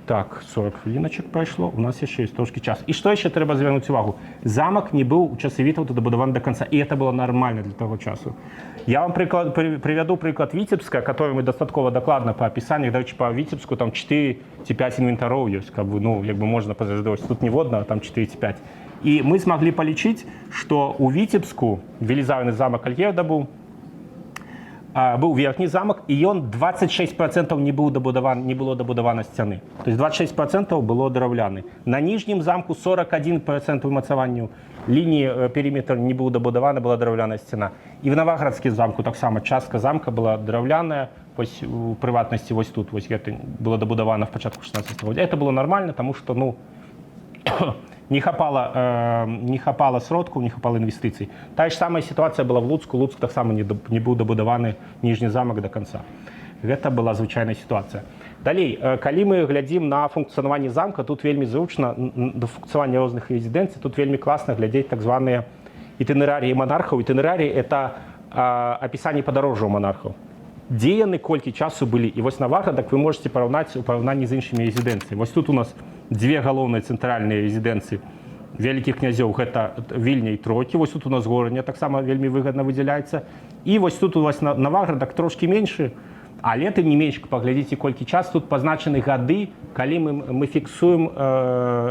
Так, 40 хвіліначак прайшло, у нас яшчэ ёсць трошкі час. І што яшчэ трэба звярнуць увагу? Замак не быў у часы Вітаўта дабудаваны да канца, і это было нормально для таго часу. Я вам привяду прыклад Віцебска, который мы дастаткова дакладна па апісаннях, дарэчы, па Віцебску там 4 ці 5 інвентароў ёсць, каб, ну, як бы можна пазаздаваць, тут не водна, а там 4 ці 5. І мы змаглі палічыць, што у Віцебску велізарны замак Альгерда быў верхні замак, і ён 26% не было дабудавана сцяны. То есть 26% было драўляны. На ніжнім замку 41% умацаванню лініі перыметр не быў дабудаваны, была драўляная сцяна. І в Наваградскім замку таксама частка замка была драўляная, вось у прыватнасці вось тут вось гэта было дабудавана в пачатку 16 стагоддзя. Это было нормально, таму што, ну, не хапала сродкаў, не хапала інвестыцый. Тая ж самая сітуацыя была в Луцку. Луцк таксама не быў дабудаваны ніжні замак да канца. Гэта была звычайная сітуацыя. Далей, калі мы глядзім на функцыянаванне замка, тут вельмі зручна да функцыянавання розных рэзідэнцый, тут вельмі класна глядзець так званыя ітынерарыі манархаў. Ітынерарыі – это апісанне падарожжаў манархаў. Дзе яны, колькі часу былі. І вось Наваградак вы можете параўнаць у параўнанні з іншымі рэзідэнцыямі. Вось тут у нас две галоўныя цэнтральныя рэзідэнцыі вялікіх князёў, гэта Вільня і Трокі. Вось тут у нас Горанья таксама вельмі выгадна выдзяляецца. І вось тут у вас Наваградак трошкі меншы, але тым не менш, паглядзіце, колькі час тут пазначаны гады, калі мы фіксуем,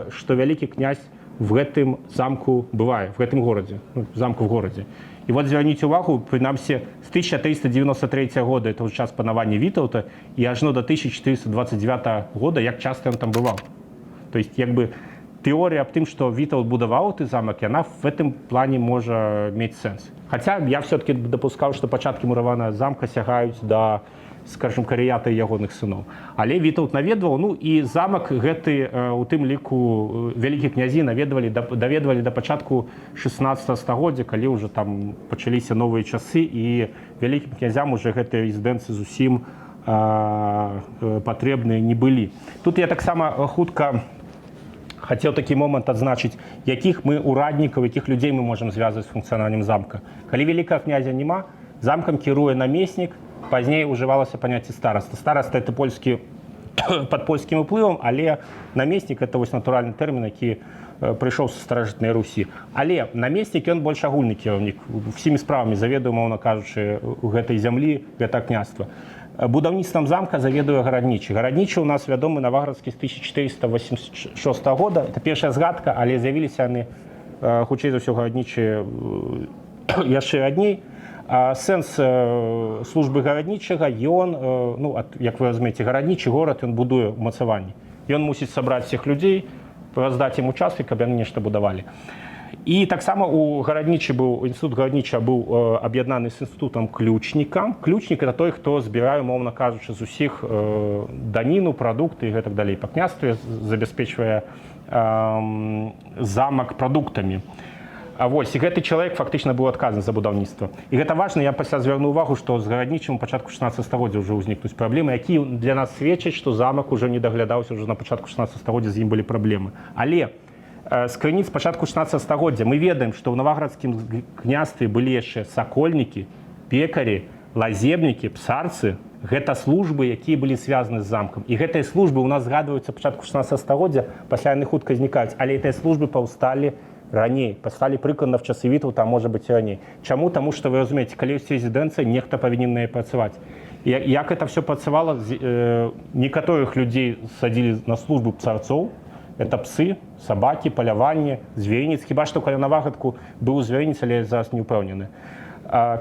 што вялікі князь в гэтым замку бывае, в гэтым горадзе, замку в горадзе. І от зверніть увагу, принаймні з 1393 года, это уже час панавання Вітаўта, і аж до 1429 года, як часто він там бываў. То есть, якби, теория об том, что Вітаўт будовал этот замок, и она в этом плане может иметь сенс. Хотя я все-таки допускал, что початки мураванного замка сягают до, скажем, Карията и ягоных сынов. Але Вітаўт наведвал, ну и замок гэты у тым ліку вялікія князі даведвали до початку 16 стагоддзя, калі уже там пачаліся новые часы, и вялікім князям уже гэтыя рэзідэнцыі зусім патрэбныя не былі. Тут я таксама хутка хотел такі момант адзначыць, якіх мы ураднікаў, якіх людзей мы можам звязваць з функцыянаваннем замка. Калі вялікага князя няма, замкам кіруе намеснік, пазней ужывалася паняцце стараста. Стараста это польскі пад польскім уплывам, але намеснік это вось натуральны тэрмін, які прыйшоў са старажытнай Русі. Але намеснік ён больш агульны кіраўнік, усімі справамі заведуе, мовна кажучы, у гэтай зямлі, гэта княства. Будаўніцтвам замка заведуе гараднічы. Гараднічы у нас вядомы Наваградскі з 1486 года. Это першая згадка, але з'явіліся яны, хутчэй за ўсё, гараднічы яшчэ раней. Сэнс службы гараднічага, ён, ну, як вы разумееце, гараднічы горад, ён будуе умацаванні. Ён мусіць сабраць всіх людзей, раздаць ім участкі, каб яны нешта будавалі. І таксама у гараднічы быў, інстытут гарадніча быў аб'яднаны з інстытутам ключніка. Ключнік – это той, хто збірае, мовна кажучы, з усіх даніну, прадукты і гэтак далей. Па княстве забяспечвае замак прадуктамі. Вось, і гэты чалавек фактычна быў адказаны за будаўніцтва. І гэта важна, я пасля звярну ўвагу, што з гараднічым у пачатку 16 стагоддзя ўжо ўзнікнуць праблемы, якія для нас сведчаць, што замак ужо не даглядаўся, ўжо на пачатку 16 стагоддзя з ім былі праблемы. Але з крыніц пачатку 16 стагоддзя мы ведаем, што ў Наваградскім княстве былі яшчэ сакольнікі, пекары, лазебнікі, псарцы. Гэта службы, якія былі звязаны з замкам. І гэтыя службы ў нас згадваюцца пачатку 16 стагоддзя, пасля яны хутка знікаюць. Але гэтыя службы паўсталі раней, паўсталі прыкладна в часы Вітаўта, а можа быць і раней. Чаму? Таму што, вы разумееце, калі ёсць рэзідэнцыя, нехта павінен на яе працаваць. Як это все працавала? Некаторых людзей садзілі на службу псарцоў. Это псы, собаки, поляванне, зверинец. Хіба што каля Наваградку быў зверинец, але я зараз не ўпэўнены.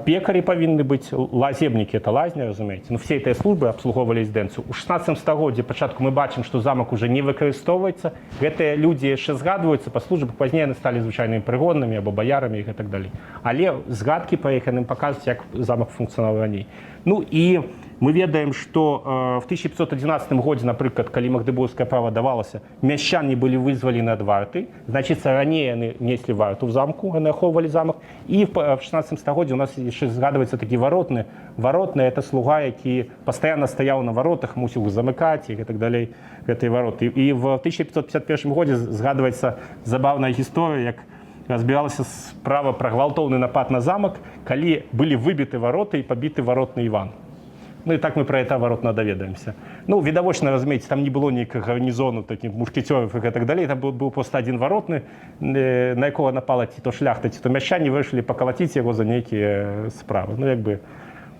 Пекари павінны быць, лазебнікі, это лазня, разумееце. Ну, все гэтыя службы абслугоўвалі рэзідэнцыю. У 16 стагоддзі пачатку мы бачым, што замак уже не выкарыстоўваецца. Гэтыя людзі яшчэ згадваюцца па службах, пазней яны сталі звычайнымі прыгоннымі або баярамі і гэтак далей. Але згадкі пра іх яны паказваюць, як замак функцыянаваў раней. Ну і мы ведаем, што в 1511 годзе, напрыклад, калі Магдыбургскае права давалася, мяшчане былі вызвалены ад варты, значыцца, раней яны неслі варту в замку, яны ахоўвалі замак. І в 16 стагоддзі у нас яшчэ згадваецца такі варотны. Варотны – это слуга, які пастаянна стаяў на варотах, мусіў замыкаць і гэтак далей гэтыя вароты. І в 1551 годзе згадваецца забаўная гісторыя, як разбіралася справа пра гвалтоўны напад на замак, калі былі выбіты вароты і пабіты варотны Іван. Ну і так мы пра это варотна даведаемся. Ну, відавочна, разумееце, там не было ніякага гарнізону, такіх мушкецёраў і гэтак далей. Там быў проста адзін варотны, на якога напала ці то шляхта, ці то мяшчане, вырашылі пакалаціць яго за нейкія справы. Ну, як бы,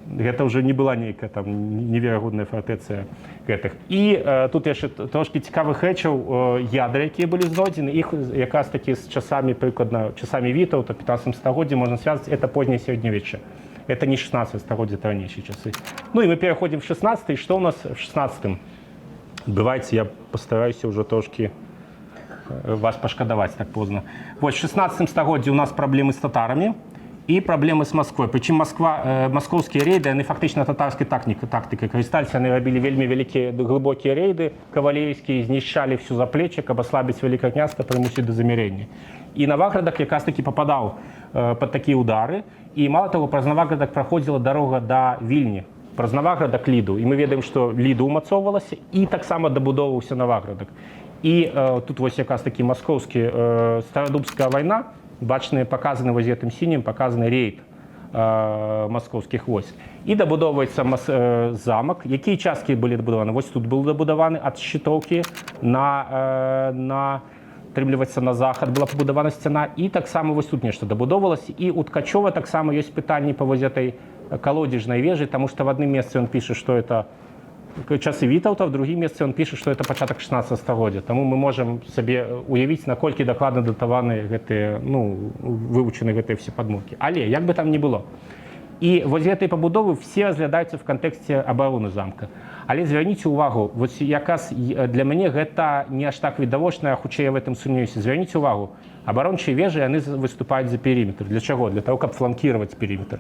гэта ўжо не была нейкая там неверагодная фартэцыя гэтых. І тут яшчэ трошкі цікавых рэчаў, ядра, якія былі знойдзены, іх якраз такі з часамі, прыкладна, часамі Вітаўта, 15 стагоддзі можна звязаць, это позняе сярэднявечча. Это не 16 стагоддзя, это ранейшие часы. Ну и мы переходим в 16 и что у нас в 16-м? Давайте я постараюсь уже трошки вас пошкодовать так поздно. Вот в 16 стагоддзі у нас проблемы с татарами и проблемы с Москвой. Причем московские рейды, они фактично татарской тактикой користались, они робили вельми великие глубокие рейды кавалерийские, знищали всю заплечье, каб ослабить Великое княжество, примусить до замирения. И Наваградок якраз таки попадал под такие удары. І мало того, праз Наваградак праходзіла дарога да Вільні, праз Наваградак Ліду. І мы ведаем, што Ліда ўмацоўвалася, і таксама дабудоўваўся Наваградак. І тут вось якраз такі маскоўскі старадубская вайна, бачны, паказаны вось гэтым сінім, паказаны рейд маскоўскіх войск. І дабудоўваецца замак. Якія часткі былі дабудаваны? Вось тут был дабудаваны ад Шчытоўкі на атрымліваецца на захад, была пабудавана сцяна, і таксама вось тут нешта дабудоўвалася. І у Ткачова таксама ёсць пытанні па вось этой калодзежнай вежы, таму што в адным месцы ён піша, што это часы Вітаўта, в другім месцы он піша, што это пачатак 16 стагоддзя. Таму мы можам сабе уявіць, наколькі дакладна датаваны гэтыя, вывучаны гэтыя все падмуркі. Але як бы там ни было. І вось гэтай пабудовы все разглядаюцца в кантэксце абароны замка. Але звярніце ўвагу, вось якраз для мяне гэта не аж так відавочна, хутчэй я в этом сумнеюся. Звярніце ўвагу, абарончыя вежы, яны выступаюць за перыметр. Для чаго? Для того, каб фланкіраваць перыметр.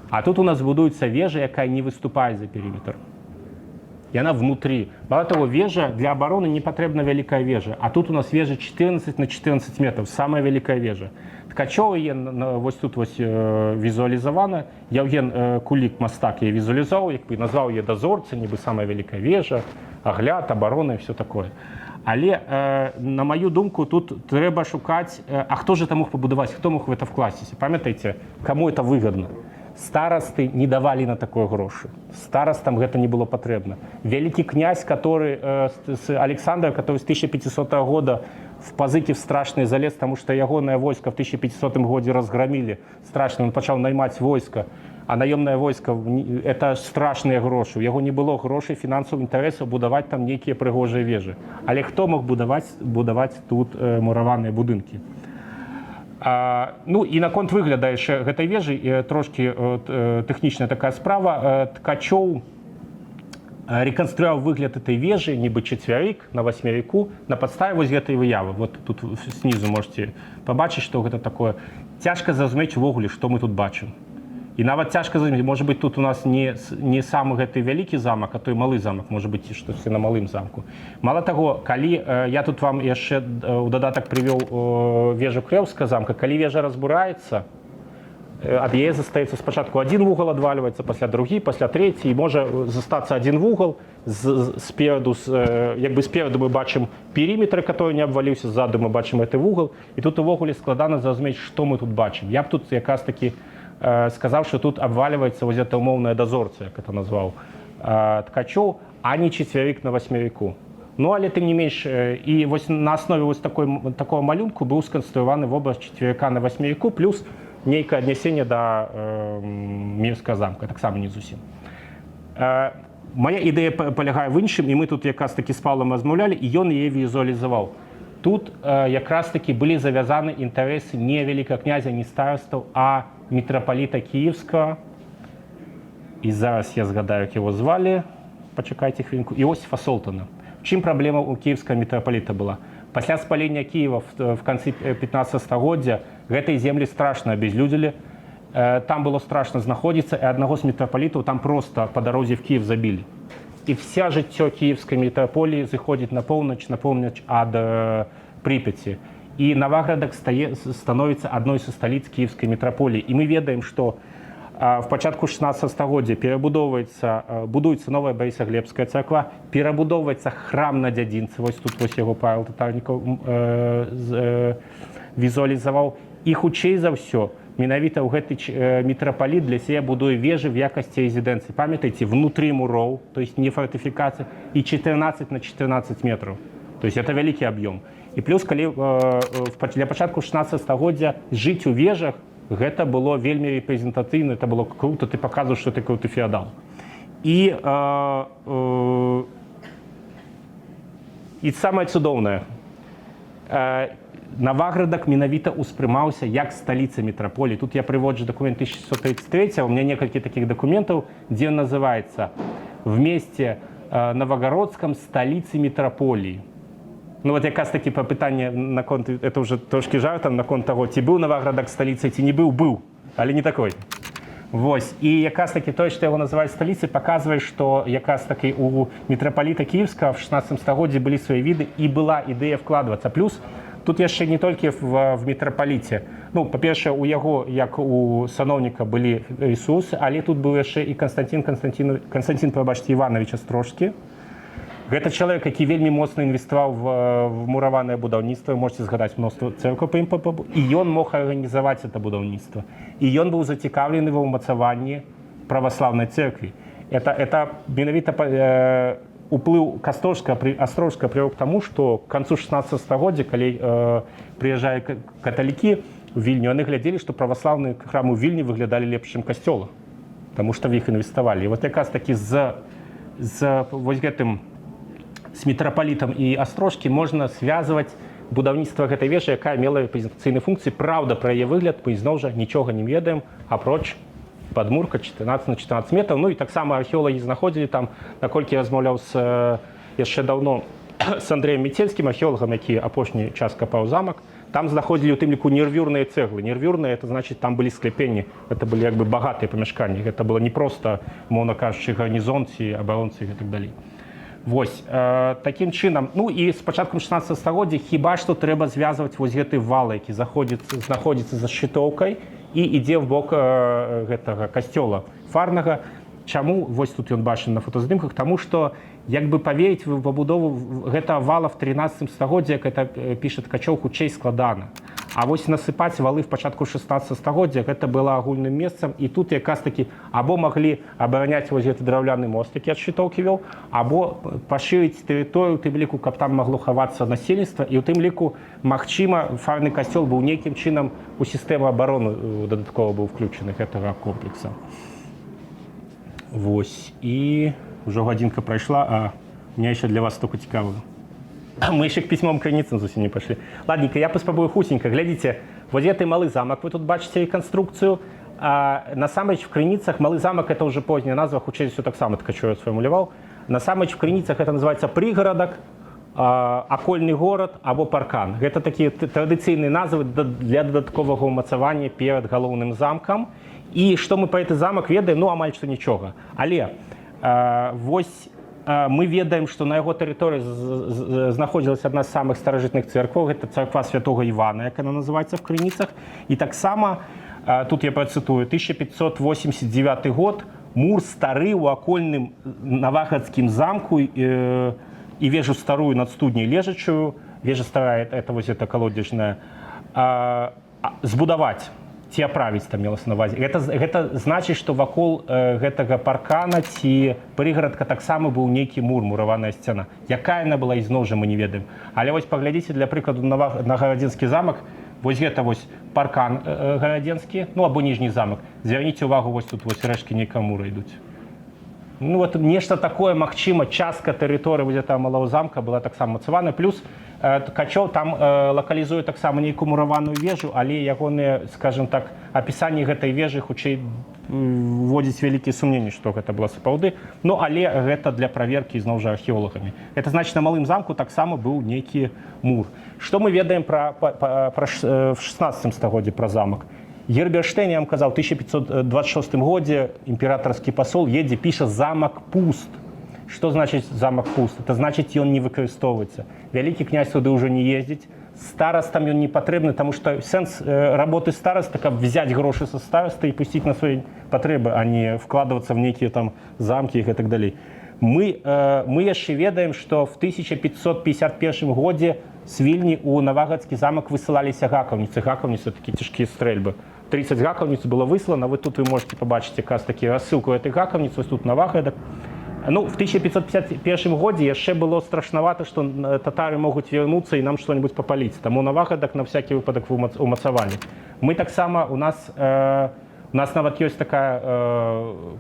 А тут у нас будуецца вежа, якая не выступае за перыметр. Яна внутри. Мало того, вежа для обороны не потребна великая вежа. А тут у нас вежа 14 на 14 метров, самая великая вежа. Ткачова є ось тут ось візуалізована. Євген Кулік, мастак, її візуалізував, якби назвав її дозор, це ніби сама велика вежа, огляд, оборона і все таке. Але, на мою думку, тут треба шукати, а хто ж це мог побудувати, хто мог в це вкластися. Пам'ятаєте, кому це вигідно? Старосты не давали на такое гроши. Старостам это не было потребно. Великий князь, который, Александр, который с 1500 года в Пазыків страшный залез, потому что ягоное войско в 1500 году разгромили. Страшно, он начал наймать войско. А наемное войско – это страшные гроши. У него не было грошей, финансовых интересов будовать там некие пригожие вежи. Але хто мог будовать тут мураванные будинки? Ну і наконт выгляда яшчэ гэтай вежы трошки тэхнічная такая справа. Ткачоў рэканструяваў выгляд этой вежы, нібы чацвярык на васьмярыку на падставе вось гэтай выявы. Вот тут снизу можете побачыць, што гэта такое. Цяжка зразумець увогуле, што мы тут бачым. І нават цяжка зразумець, можа быць, тут у нас не самы гэты вялікі замак, а той малы замак, можа быць, штосьці на малым замку. Мало таго, калі я тут вам яшчэ ў дадатак прывёў вежу Крэўскага замка, калі вежа разбураецца, ад яе застаецца спачатку адзін вугал адвальваецца, пасля другі, пасля трэці, і можа застацца адзін вугал, спераду мы бачым перыметр, который не абваліўся, ззаду мы бачым гэты вугал, і тут увогуле складана зразумець, што мы тут бачым. Я б тут якраз такі сказав, що тут обваливается вот эта умовная дозорця, як це назвав Ткачов, а не четверик на восьмерику. Ну, але тим не менш, і ось на основі ось такого малюнку був сконструйований образ четверика на восьмерику, плюс нейке аднясенне до Мірського замка, так само не зусім. Моя ідэя полягає в іншым, і ми тут якраз таки з Павлом розмовляли, і ён її візуалізував. Тут якраз таки були зав'язані інтереси не великого князя, не старостів, а митрополита Київського. І зараз я згадаю, як його звали, почекайте хвилинку, Іосифа Солтона. В чим проблема у київського митрополита була? Після спалення Києва в кінці 15 стагоддя гэтай землі страшно обезлюдили, там было страшно знаходиться, и одного з митрополитов там просто по дороге в Киев забили. И вся життя Киевской митрополии заходит на полночь от Припяти. И Новоградок становится одной из столиц Киевской митрополии. И мы ведаем, что в початку 16 стагоддзя будуецца новая Борисоглебская церква, перабудоўваецца храм на Дзядзінцы, вось тут вось яго Павел Татарнікаў візуалізаваў. І хутчэй за ўсё, менавіта ў гэты митрополит для себе будуе вежы в якасці резиденции. Памятаете, внутри муров, то есть не фортификация, и 14 на 14 метров. То есть это великий объем. И плюс, калі для пачатку 16 стагоддзя жыць у вежах, гэта было вельмі рэпрэзентатыўна, это было круто, ты паказваеш, што ты круты феадал. І самае цудоўнае, Новоградок менавіта успрымаўся як сталіца метрополии. Тут я прыводжу документ 1633, у меня некалькі таких документов, где он называется «Вместе Новогородском столицы метрополии». Ну вот якраз таки по пытанне наконт, это уже трошки жартом, наконт того, ці быў Новоградок столицей, ці не быў, але не такой. Вось. І якраз таки то, что его называют столицей, показывает, что якраз таки у митрополита Киевского в 16 стагоддзі были свои виды, и была идея вкладываться. Плюс тут яшчэ не толькі в митрополите. Ну, па-першае, у яго, як у сановніка, былі ресурсы, але тут быў яшчэ і Константин, прабачце, Іванович Астрожскі. Гэта чалавек, які вельмі моцна інвеставаў в мураванае будаўніцтва, можете згадаць мноства церкваў па ім, і ён мог арганізаваць это будаўніцтва. І ён быў зацікаўлены ва ўмацаванні праваслаўнай церквы. Это менавіта уплыў Астрожска прывёў к таму, што к канцу 16 стагоддзя, калі прыязджалі каталікі ў Вільню, яны глядзелі, што праваслаўныя храмы ў Вільні выглядалі лепш, чым касцёлы, таму што в іх інвеставалі. І вот якраз такі з вось гэтым з мітрапалітам і Астрожкі можна звязваць будаўніцтва гэтай вежы, якая мела прэзентацыйнай функцыі. Праўда, пра яе выгляд мы зноў жа нічога не ведаем, апроч падмурка 14 на 14 метраў. Ну і таксама археолагі знаходзілі там, наколькі я размаўляў яшчэ даўно з Андрэем Міцельскім, археолагам, які апошні час капаў замак. Там знаходзілі ў тым ліку нервюрныя цэглы. Нервюрныя, это значыць, там былі скляпенні, это былі як бы багатыя памяшканні. Гэта было не проста, моўна кажучы, гарнізон ці абаронцы і так далей. Вось, такім чынам, ну і з пачаткам 16 стагоддзя хіба што трэба звязваць вось гэты вал, які знаходзіцца за шчытоўкай і ідзе ў бок гэтага касцёла фарнага. Чаму? Вось тут ён бачым на фотаздымках, таму што як бы паверыць в пабудову гэтага вала в 13 стагоддзя, як это піша Ткачоў, хутчэй складана. А вось насыпаць валы в пачатку 16 стагоддзя гэта было агульным месцам, і тут якраз такі або маглі абараняць вось гэты драўляны мост, які ад шчытоўкі вёў, або пашырыць тэрыторыю, у тым ліку, каб там магло хавацца насельніцтва, і ў тым ліку, магчыма, фарны касцёл быў нейкім чынам у сістэму абароны дадаткова быў включаны гэтага комплекса. Вось, і ўжо гадзінка прайшла, а у меня еще для вас столько цікавого. Мы еще к письмам крыніцам зусім не пошли. Ладненько, я поспробую хусенько. Глядите, вот это малы замок, вы тут бачите реконструкцию. Насамрэч в крыніцах малы замок, это уже поздняя назва, хутчэй все так само Ткачоў сфармуляваў. Насамрэч в крыніцах это называется прыгарадак, акольны горад або паркан. Гэта такія традыцыйныя назвы для дадатковага ўмацавання перад галоўным замкам. І што мы пра гэты замак ведаем? Ну, амаль што нічога. Але вось мы ведаем, што на яго тэрыторыі знаходзілася адна з самых старажытных цэркваў. Гэта царква святога Івана, як яна называецца в крыніцах. І таксама, тут я працытую, 1589 год, мур стары ў акольным Наваградскім замку і вежу старую над студняй лежачую, вежа старая, это вось эта колодзежная, збудаваць. Ці аправіць там мелася на ўвазе. Гэта значыць, што вакол гэтага паркана ці прыгарадка таксама быў нейкі мур, мураваная сцяна. Якая яна была, ізноў жа мы не ведаем. Але вось паглядзіце, для прыкладу, на Гарадзенскі замак, вось гэта вось паркан Гарадзенскі, ну або ніжні замак. Звярніце ўвагу, вось тут вось рэшткі нейкага мура ідуць. Ну вот нешта такое, магчыма, частка тэрыторыі вось гэтага малого замка была таксама мацавана. Плюс Ткачоў там лакалізуе таксама нейкую мураваную вежу, але ягоныя, скажем так, апісанні гэтай вежы хутчэй вводзіць вялікія сумненні, што гэта была сапраўды. Ну, але гэта для праверкі, зноў жа, археолагамі. Это значыць, на малым замку таксама быў нейкі мур. Што мы ведаем в 16 стагоддзі пра замак? Герберштейн, я вам казаў, в 1526 годзе імператарскі пасол едзе, піша «замак пуст». Что значит замок пуст? Это значит, он не выкарыстоўваецца. Вялікі князь туды ўжо не ездзіць. Старастам ён не патрэбны, таму што сэнс работы староста, каб взять грошы са старосты і пусціць на свае патрэбы, а не вкладывацца в нейкія там замкі і так далей. Мы яшчэ ведаем, што в 1551 годзе з Вільні ў Наваградскі замак высылаліся гакаўніцы. Гакаўніцы — такія цяжкія стрэльбы. 30 гакаўніц было выслана. Вот тут вы можете побачыць якраз такі рассылку этой гакаўніцы. Ось тут Наваградак. Ну, в 1551 годзе яшчэ было страшнавата, што татары могуць вярнуцца і нам што-небудзь папаліць. Таму Наваградак на всякі выпадак умацавалі. Мы таксама, у нас нават ёсць такая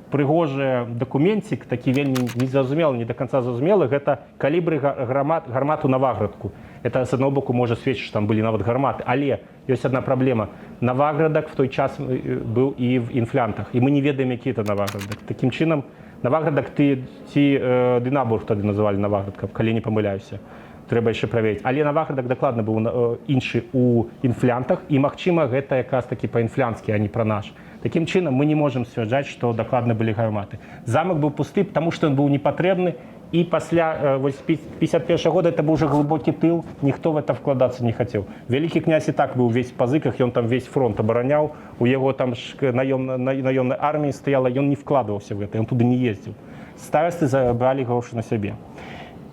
прыгожая дакументик, такі вельмі незразумелы, не до конца зразумелы, гэта калібры гармат у Наваградку. Это з аднаго боку можа сведчыць, што там былі нават гарматы, але ёсць адна праблема. Наваградак в той час быў і в інфлянтах, і мы не ведаем, які это Наваградак. Такім чынам, Наваградак ці Дынабург тады называлі Наваградкам, калі не памыляюся. Трэба яшчэ праверыць. Але Наваградак дакладна быў іншы ў інфлянтах, і, магчыма, гэта якраз такі па-інфлянскі, а не пра наш. Такім чынам, мы не можам сцвярджаць, што дакладна былі гарматы. Замак быў пусты, таму што ён быў непатрэбны, і пасля 51 года это быў уже глыбокі тыл, ніхто в это вкладацца не хацеў. Вялікі князь і так быў увесь па зыках, ён там весь фронт абараняў, у яго там наёмнай арміі стаяла, ён не вкладваўся в гэта, ён туды не ездзіў. Старасты забралі грошы на сябе.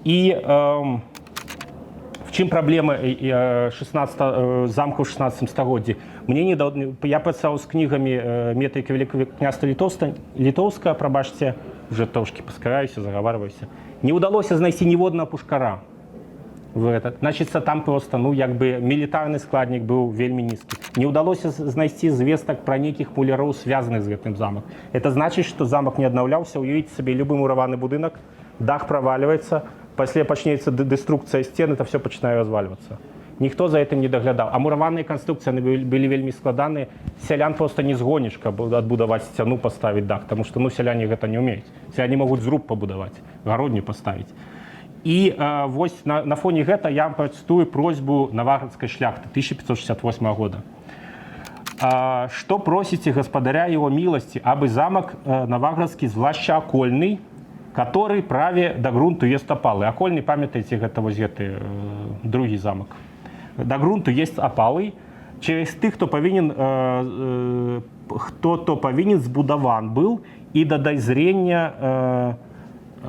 І в чым праблема замку ў 16 стагоддзі? Я працаваў з кнігамі метрыкі Вялікага княства Літоўскага, прабачце, уже трошки паскараюся, загаварваюся. Не ўдалося знайсці ніводнага пушкара. Значит, там просто, ну, як бы мілітарны складнік быў вельмі нізкі. Не ўдалося знайсці звестак пра нейкіх муляроў, звязаных з гэтым замак. Это значит, что замак не аднаўляўся. Уявіце сабе любы мураваны будынак, дах проваливается, пасля пачнецца дэструкцыя сцен, это все пачынае разваливаться. Никто за этим не доглядал. А мураванные конструкции были вельми складанные. Селян просто не сгонишь, каб отбудовать стену, поставить дах, потому что ну, селяне это не умеют. Селяне могут зруб побудовать, городни поставить. И вось на фоне этого я працитую просьбу Наваградской шляхты 1568 года. Что просите господаря его милости, абы замок Наваградский, звлаща окольный, который праве до грунту есть опалы. Окольный, памятаете, это вот другий замок. До грунту есть опалы. Через тых, хто повинен збудован был, и до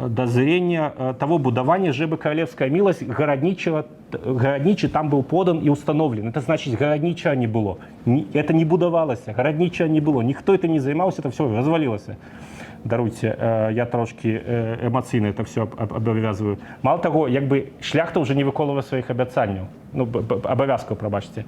дозрения того будования, żeby королевская милость городничий там был подан и установлен. Это значит, городничего не было. Это не будовалось, городничего не было. Никто это не занимался, это все развалилось. Даруйте, я трошки эмоційно это все обов'язую. Мало того, якби шляхта вже не виконувала своїх обіцянь, ну, обов'язків, пробачте.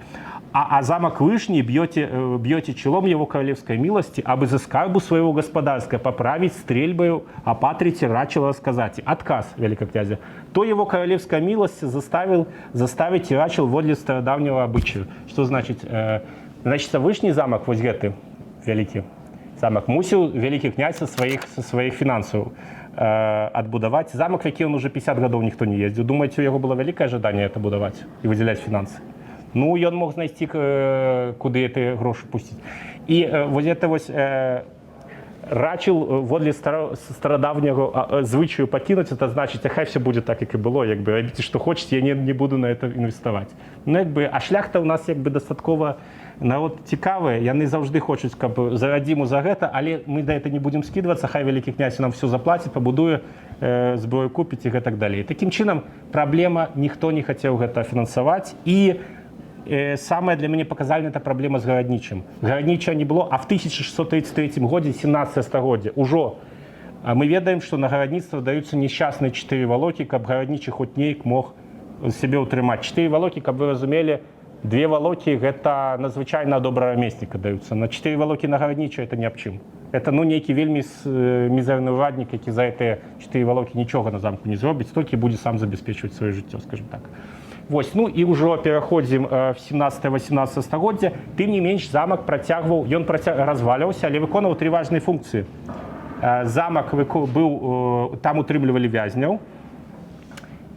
А замок Вышний бьете челом его королевской милости, абы за скарбу своего господарского поправить стрельбою, а патрите рачила сказать. Отказ великокнязя. То его королевская милость заставить рачил водле стародавнего обычая. Что значит? Значит, Вышний замок, вот гэты, великий замок, мусил великий князь со своих финансов отбудовать. Замок, в який он уже 50 годов никто не ездил. Думаете, у него было великое ожидание это будовать и выделять финансы? Ну, и он мог знайти, куда эти гроши пустить. И вот это вот рачил водле стародавнего звичаю покинуть, это значит, хай все будет так, как и было, якби, робите, что хотите, я не буду на это инвестовать. Ну, якби, а шляхта у нас якби достатково народ цікавий, яны завжди хочуть, каб зарадзіму за гэта, але мы да это не будем скидываться, хай великий князь нам все заплатит, побудуе, зброю купіць і гэтак далей. Таким чынам, праблема, ніхто не хацеў гэта фінансаваць, і самая для мяне паказальная это праблема з гараднічым. Гарадніча не было, а в 1633 годзе, 17 стагоддзя, ужо мы ведаем, што на гарадніцтва даюцца несчасныя 4 валокі, каб гараднічы хоць нейк мог сябе ўтрымаць. 4 валокі, каб вы разумелі, 2 валокі гэта надзвычайна добрага рамесніка даюцца. На 4 валокі на гарадніча это ні аб чым. Это ну нейкі вельмі мізэрны ўраднік, які за гэтыя 4 валокі нічога на замку не зробіць, толькі будзе сам забяспечваць сваё жыццё, скажем так. Вось, ну і ўжо пераходзім в 17-18 стагоддзя. Тым не менш, замак працягваў, ён разваліваўся, але выконваў 3 важныя функцыі. Замак быў, там утрымлівалі вязняў.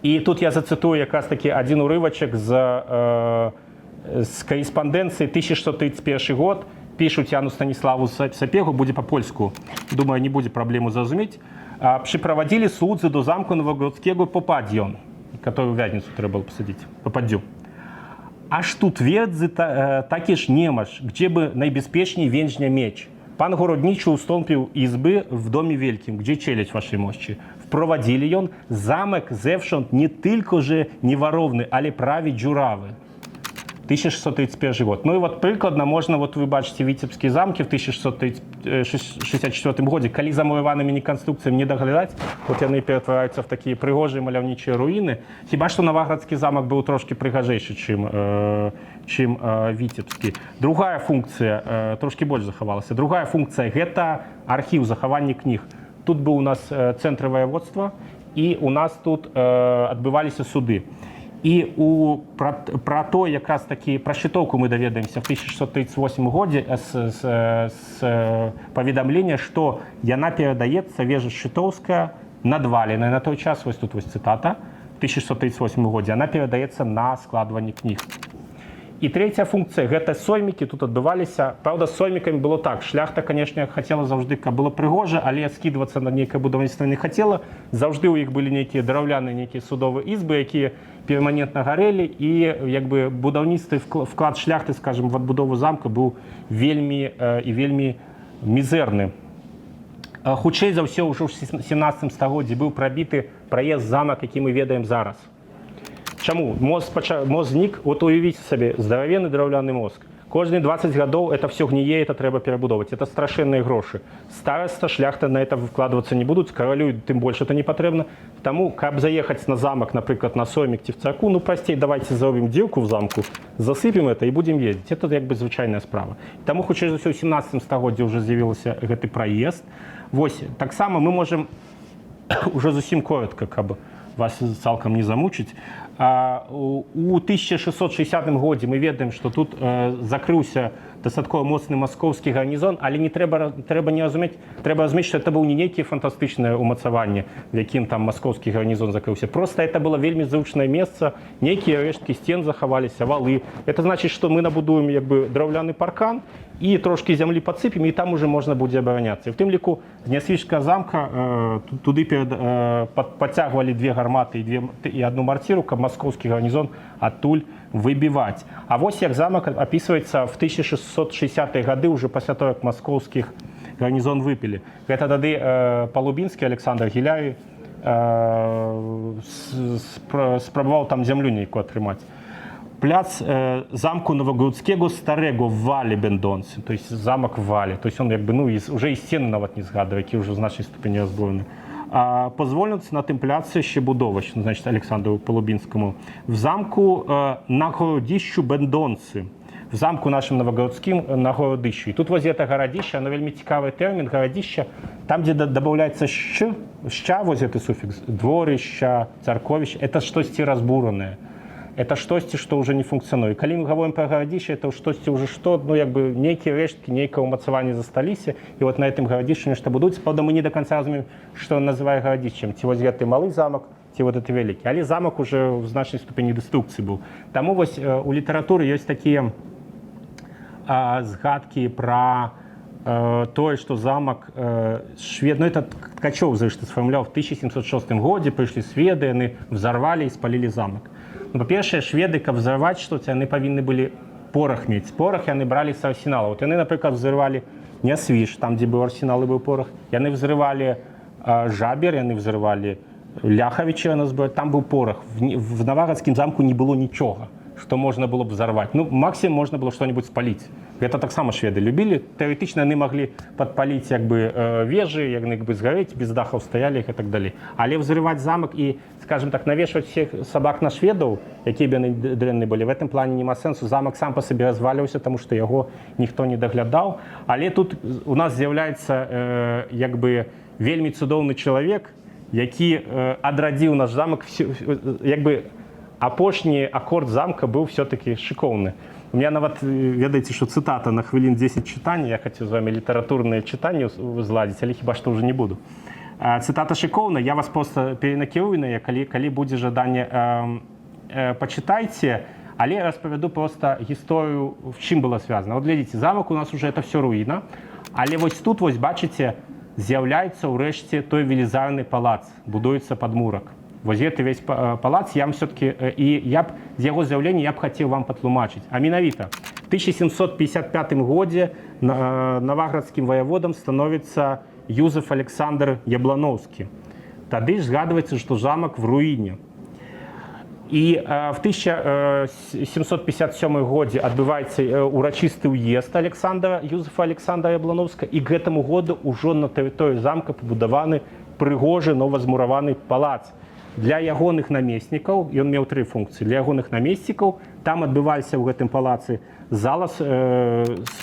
І тут я зацитую якраз таки один урывачак з корреспонденции 1631 год. Пишут Яну Станиславу Сапегу, будет по-польску. Думаю, не будет проблему зразуметь. Припроводили судзы до замку Новогродского Попадьон, который в Вязницу треба было посадить. Попадью. Аж тут ведзы таки ж немаш, где бы наибеспечней венжня меч. Пан городничий устолпил избы в доме великим, где челядь вашей мощи. Впроводили он замок зевшон не только же неворовный, але праві джуравы. 1631 год. Ну и вот прикладно можно, вот вы бачите Витебские замки в 1664 году, коли замурованными конструкциями не доглядать, вот они перетворяются в такие пригожие маляўнічыя руины. Хіба что Наваградский замок был трошки пригожейший, чем Витебский. Другая функция, трошки больше заховалась. Другая функция – это архив, захование книг. Тут был у нас центр воеводства, и у нас тут отбывались суды. І про то, якраз таки, про щитовку мы доведаемся в 1638 году с поведомления, что яна передается вежа Щитовская надваленная на той час, ось тут ось цитата, в 1638 году, она передается на складывание книг. И третья функция – это соймики, тут отбывалися. Правда, с соймиками было так. Шляхта, конечно, хотела завжди, каб было пригоже, але скидываться на некое будівництво не хотела. Завжди у них были некие драўляные, некие судовые избы, які перманентно горели, и якби будівництво, вклад шляхты, скажем, в отбудову замка был вельми мизерный. Хутчэй за ўсё ўжо ў 17 стагоддзі быў прабіты праезд замак, які мы ведаем зараз. Чаму? Мост знік, от уявіце сабе, здаравенны драўляны мозг. Кожні 20 гадоў это все гніе, это трэба перабудоўваць. Это страшэнныя грошы. Стараста, шляхта на это вкладвацца не будуць, каралю тым больш это не патрэбна. Таму, каб заехаць на замак, напрыклад, на Соймік ці в Царкву, ну прасцей давайте зробім дзірку в замку, засыпем это і будзем ездзіць. Это як бы звычайная справа. Таму, хутчэй за ўсё, ў 17 стагоддзі ўжо з'явіўся гэты праезд. Вось, таксама мы можам уже зусім коротка, каб вас цалкам не замучыць. У 1660 годзе мы ведаем, што тут закрыўся дастаткова моцны маскоўскі гарнізон, але не трэба разумець, што это быў не нейкія фантастычныя ўмацаванні, в якім там маскоўскі гарнізон закрыўся. Просто это было вельмі зручнае месца, нейкія рэшткі сцен захаваліся, валы. Это значыць, што мы набудуем як бы драўляны паркан і трошкі зямлі падсыпем, і там уже можна будзе абараняцца. І в тым ліку з Нясвіжскага замка туды падцягвалі 2 гарматы і 1 марціру, каб маскоўскі гарнізон адтуль выбіваць. А вось як замак апісваецца в 1660-е гады, уже пасля того, як маскоўскіх гарнізон выпілі. Гэта тады Палубінскі Александр Гіляй спрабаваў там зямлю нейкую атрымаць. Пляц замку Новогрудского старego в Вале Бендонцы, то есть замок в Вале, то есть он якби, ну, уже і стіни нават не згадує, які вже в значній ступені озброєні. Позволиться на тим пляці ще будовищ, значить, Олександру Полубінському, в замку на городищу Бендонцы, в замку нашим Новогродским на городищу. І тут ось це городище, воно вельми цікавий термін, городище, там, де додається ща, ось цей суфікс, дворища, церковище, це щось розбурене. Это штосьці, што ўжо не функцыянуе. Калі мы гаворым пра гарадзішча, это штосьці ўжо што, ну, як бы нейкія рэшткі, нейкае ўмацаванне засталіся, і вот на гэтым гарадзішчы нешта будуць. Праўда, мы не да канца разумеем, што ён называе гарадзішчам. Ці вось гэты малы замак, ці вот гэты вялікі. Але замак уже ў значнай ступені дэструкцыі быў. Таму вось у літаратуры ёсць такія згадкі пра тое, што замак швед, ну, это Ткачоў, зрэшты, сфармуляў в 1706 годзе, прыйшлі сведы, яны взорвалі і спалілі замак. Па-першае, шведы, каб взорваць што-ці, яны павінны былі порах мець. Порах яны бралі з арсенала. Вот яны, напрыклад, взрывалі Нясвіж, там, дзе быў арсенал і быў порах. Яны взрывалі Жабер, яны взрывалі Ляхавіча, там быў порах. В Наваградскім замку не было нічога, што можна было б взорваць. Ну, максимум можна было што-нибудь спаліць. Гэта таксама шведы любілі. Тэарэтычна яны маглі падпаліць як бы вежы, яны як бы згарэць, без дахаў стаялі і так далей. Але взрываць замак і, скажем так, навешваць всех сабак на шведаў, якія б яны дрэнныя былі, в гэтым плане няма сэнсу. Замак сам па сабе разваліўся, таму што яго ніхто не даглядаў. Але тут у нас з'яўляецца як бы вельмі цудоўны чалавек, які адрадзіў наш замак, як бы апошні акорд замка быў все-таки шыкоўны. У меня нават, ведаеце, што цытата на хвілін 10 чытання, я хацеў з вами літаратурныя чытанні зладзіць, але хіба што ўжо не буду. Цытата шыкоўна, я вас просто перенакірую на яе, калі будзе жаданне, пачытайце, але я распавяду просто гісторыю, в чым была звязана. Вот глядзіце, замак у нас уже это все руіна, але вось тут, вось бачыце, з'яўляецца ўрэшце той велізарны палац, будуецца падмурак. Вось гэты весь палац, я вам все-таки, і я б з яго з'яўлення я б хацеў вам патлумачыць. А менавіта, в 1755 годзе наваградскім ваяводам становіцца Юзеф Александр Яблановскі. Тады ж згадваецца, што замак в руіне. І в 1757 годзе адбываецца урачысты ўезд Юзефа Александра Яблановска, і к гэтаму году ўжо на тэрыторыі замка пабудаваны прыгожы новазмураваны палац. Для ягоных намеснікаў, ён меў 3 функцыі, для ягоных намеснікаў там адбываліся ў гэтым палацы зала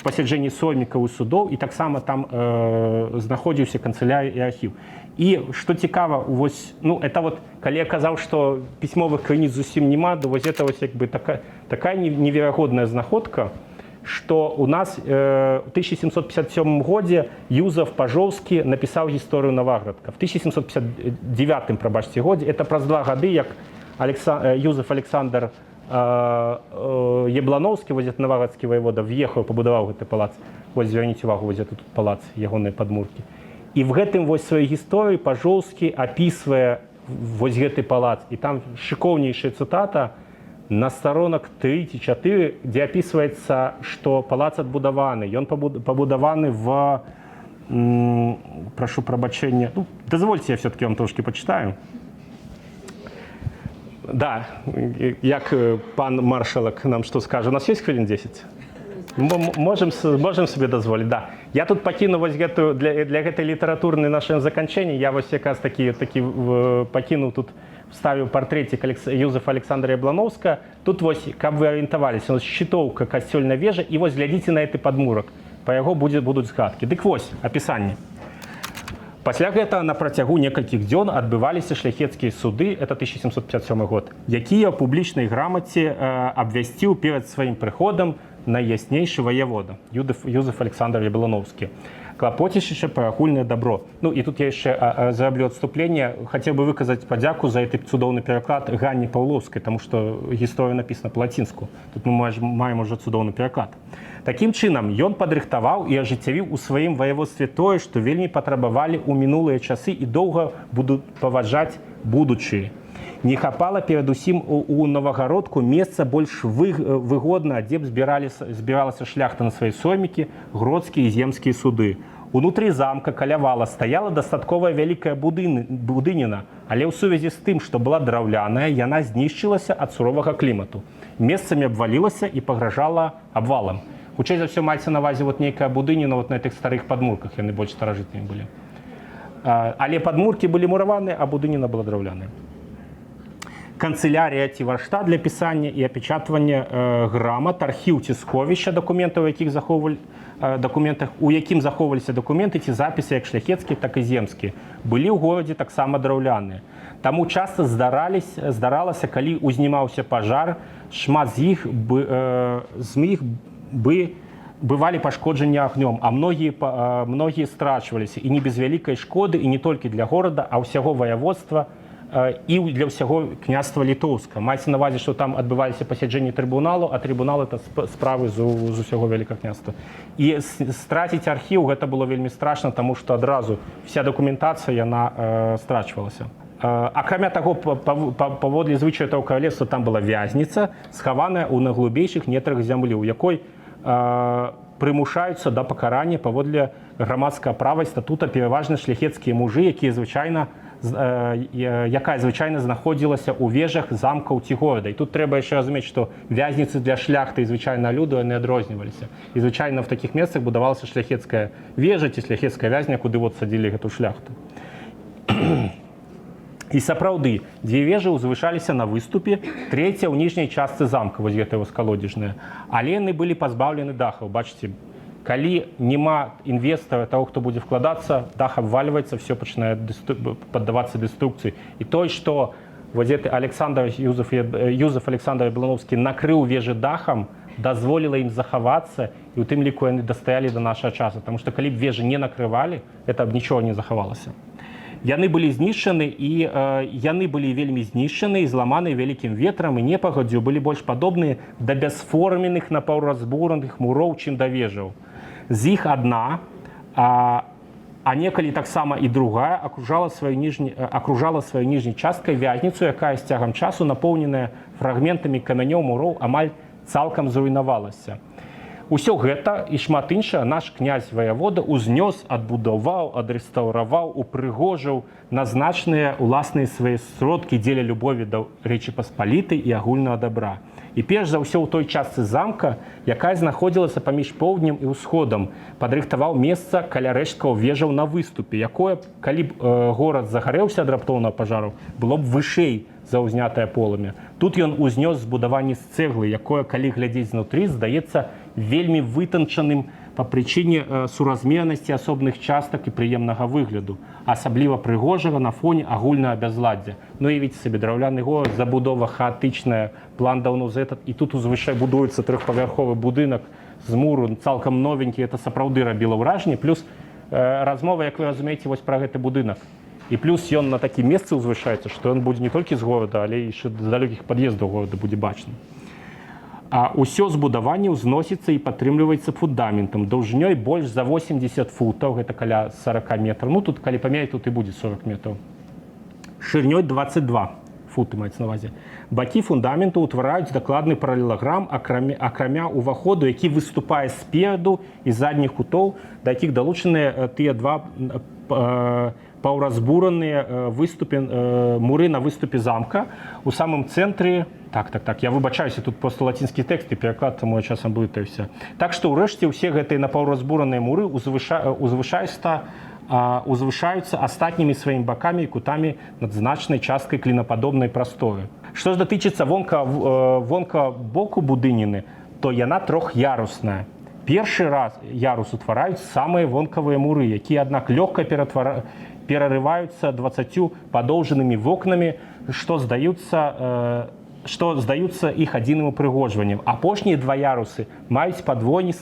пасяджэнні соймікаў і судоў, і таксама там знаходзіўся канцылярыя і архіў. І што цікава, вось, ну, это вот, калі я казаў, што пісьмовых крыніц зусім няма, то вось это вось як бы такая неверагодная знаходка, што у нас в 1757 годзе Юзеф Пажоўскі напісаў гісторыю Наваградка. В 1759, прабачце, годзе, это праз 2 гады, як Юзеф Александр Яблановскі, вось этот наваградскі ваявода, в'ехаў, пабудаваў гэты палац. Вось, звярніце увагу, вось тут палац, ягоныя падмуркі. І в гэтым вось сваёй гісторыі Пажоўскі апісвае вось гэты палац. І там шыкоўнейшая цытата на сторонах 3 ці 4, дзе апісваецца, што палац адбудаваны. Ён пабудаваны в, прашу прабачэння, ну, дазвольце, я все-таки вам трошки почитаю. Да, як пан маршалак нам што скажа? У нас есть хвілін 10? Можем себе дазволіць, да. Я тут пакіну вось гэтую для гэтай літаратурнай нашай заканчэння, я вось якраз такі пакінуў тут, вставіў партрэтик Юзефа Александра Яблановска. Тут вось, каб вы арыентаваліся, шчытоўка касцёльнай вежы, і вось глядзіце на гэты падмурак, па яго будуць згадкі. Дык вось апісанне. Пасля гэтага на працягу некалькіх дзён адбываліся шляхецкія суды, это 1757 год, якія ў публічнай грамаце абвясціў перад сваім прыходам найяснейшы ваявода Юзеф Александр Яблановскі, клапоцячыся пра агульнае дабро. Ну і тут я яшчэ зраблю адступленне, хацеў бы выказаць падзяку за гэты цудоўны пераклад Ганні Паўлоўскай, таму што гісторыя напісана па-лацінску. Тут мы маем ужо цудоўны пераклад. Такім чынам, ён падрыхтаваў і ажыццявіў у сваім ваяводстве тое, што вельмі патрабавалі ў мінулыя часы і доўга будуць паважаць будучыя. Не хапала перадусім у Новагародку месца больш выгодна, дзе б збіралася шляхта на свае соймікі, гродскія і земскія суды. Унутры замка каля вала стаяла дастатковая вялікая будыніна, але ў сувязі з тым, што была драўляная, яна знішчылася ад суровага клімату. Месцамі абвалілася і пагражала абвалам. Хутчэй за ўсё маецца на ўвазе нейкая будыніна на гэтых старых падмурках, яны больш старажытнымі былі. Але падмуркі былі мураваныя, а будыніна была драўляная. Канцелярія ці варштат для пісання і апечатвання грамат, архіў ці сховішча дакументаў, у якім захоўваліся дакументы ці запісы як шляхецкія, так і земскія, былі ў горадзе таксама драўляныя. Таму часта здаралася, калі узнімаўся пажар, шмат з іх бывалі пашкоджанні агнём, а многія страчваліся, і не без вялікай шкоды, і не толькі для горада, а ўсяго ваяводства, і для ўсяго княства літоўска. Маецца на ўвазе, што там адбываліся пасяджэнні трыбуналу, а трыбунал это справы з усяго вялікага княства. І страціць архіў гэта было вельмі страшна, таму што адразу вся дакументацыя яна страчвалася. Акрамя таго, паводле звычаяў каралевства там была вязніца, схаваная ў найглыбейшых нетрах зямлі, у якой прымушаюцца да пакарання паводле грамадскага права і статута пераважна шляхецкія мужы, якая звычайна знаходзілася ў вежах замкаў ці горада. І тут трэба яшчэ разумець, што вязніцы для шляхты і звычайнага люду яны адрозніваліся. І звычайна в такіх месцах будавалася шляхецкая вежа ці шляхецкая вязня, куды садзілі гэту шляхту. І сапраўды, дзве вежы ўзвышаліся на выступе, трэця ў ніжняй частцы замка, вось гэтая калодзежная, але яны былі пазбаўлены дахаў. Бачыце, калі няма інвестара, таго, хто будзе вкладацца, дах абвальваецца, все пачынае паддавацца дэструкцыі. І той, што Юзеф Александр Яблановскі накрыў вежы дахам, дазволіла ім захавацца, і ў тым ліку яны дастаялі да нашага часу. Таму што калі б вежы не накрывалі, это б нічога не захавалася. Яны былі знішчаны, і яны былі вельмі знішчаны і зламаны вялікім ветрам, і непагаддзю былі больш падобныя да бясформеных напаўразбураных муроў, чым да вежаў. З іх адна, а некалі таксама і другая акружала сваёй ніжняй часткай вязніцу, якая з цягам часу, напоўненая фрагментамі камянёў муроў, амаль цалкам зруйнавалася. Усё гэта і шмат іншае наш князь-ваявода узнёс, адбудаваў, адрэстаўраваў, упрыгожыў на значныя ўласныя свае сродкі дзеля любові да Рэчы Паспалітай і агульнага дабра. І перш за ўсё ў той частцы замка, якая знаходзілася паміж поўднем і ўсходам, падрыхтаваў месца каля рэшткаў вежаў на выступе, якое, калі б горад загарэўся ад раптоўнага пажару, было б вышэй за ўзнятае полымя. Тут ён узнёс збудаванне з цэглы, якое, калі глядзець знутры, здаецца вельмі вытанчаным па прычыне суразмернасці асобных частак і прыемнага выгляду, асабліва прыгожага на фоне агульнага бязладдзя. Ну і ведь сабе драўляны горад, забудова хаатычная, план даўно зэтат, і тут узвышэй будуецца трохпавярховы будынак з муру, цалкам новенькі, это сапраўды рабіла ўражанне, плюс размова, як вы разумееце, вось пра гэты будынак. І плюс ён на такім месцы ўзвышаецца, што ён будзе не толькі з горада, але і з далёкіх пад'ездаў горада будзе бачны. А ўсё збудаванне ўзносіцца і падтрымліваецца фундаментам даўжынёй больш за 80 футаў, гэта каля 40 метраў. Ну тут, калі памераць, тут і будзе 40 метраў. Шырынёй 22 футы, маецца на ўвазе. Бакі фундаменту ўтвараюць дакладны паралелаграм, акрамя ўваходу, які выступае спераду і задніх кутоў, да якіх далучаныя тыя два паўразбураныя муры на выступе замка у самым цэнтры. Так, я выбачаюся, тут просто лацінскі тэкст і пераклад, таму я часам блытаюся. Так што ўрэшце ўсе гэтыя напаўразбураныя муры узвышаюцца астатнімі сваімі бакамі і кутамі над значнай часткай клінападобнай прасторы. Што ж датычыцца вонка боку будыніны, то яна трох'ярусная. Першы раз ярус утвараюць самыя вонкавыя муры, якія, аднак, лёгка перарываюцца 20 падоўжанымі вокнамі, што здаюцца іх адзіным упрыгожваннем. Апошнія два ярусы маюць падвойны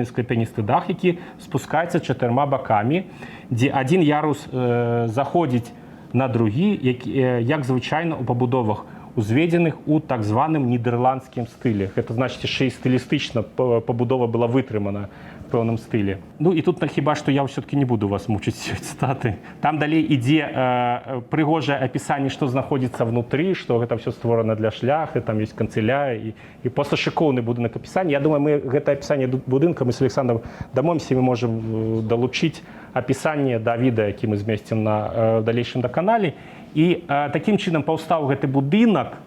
скляпеністы дах, які спускаецца 4 бакамі, дзе адзін ярус заходзіць на другі, як звычайна ў пабудовах, узведзеных у так званым нідэрландскім стылі. Гэта значыць, яшчэ і стылістычна пабудова была вытрымана в пэўным стылі. Ну і тут хіба што я ўсё-таки не буду вас мучыць цытаты. Там далей ідзе прыгожае апісанне, што знаходзіцца внутры, што гэта ўсё створана для шляхты, там ёсць канцылярыя і проста шыкоўны будынак апісання. Я думаю, мы гэта апісанне будынка мы з Александром дамовімся, мы можам далучыць апісанне да відэа, які мы змесцім на далейшым канале. І такім чынам паўстаў гэты будынак,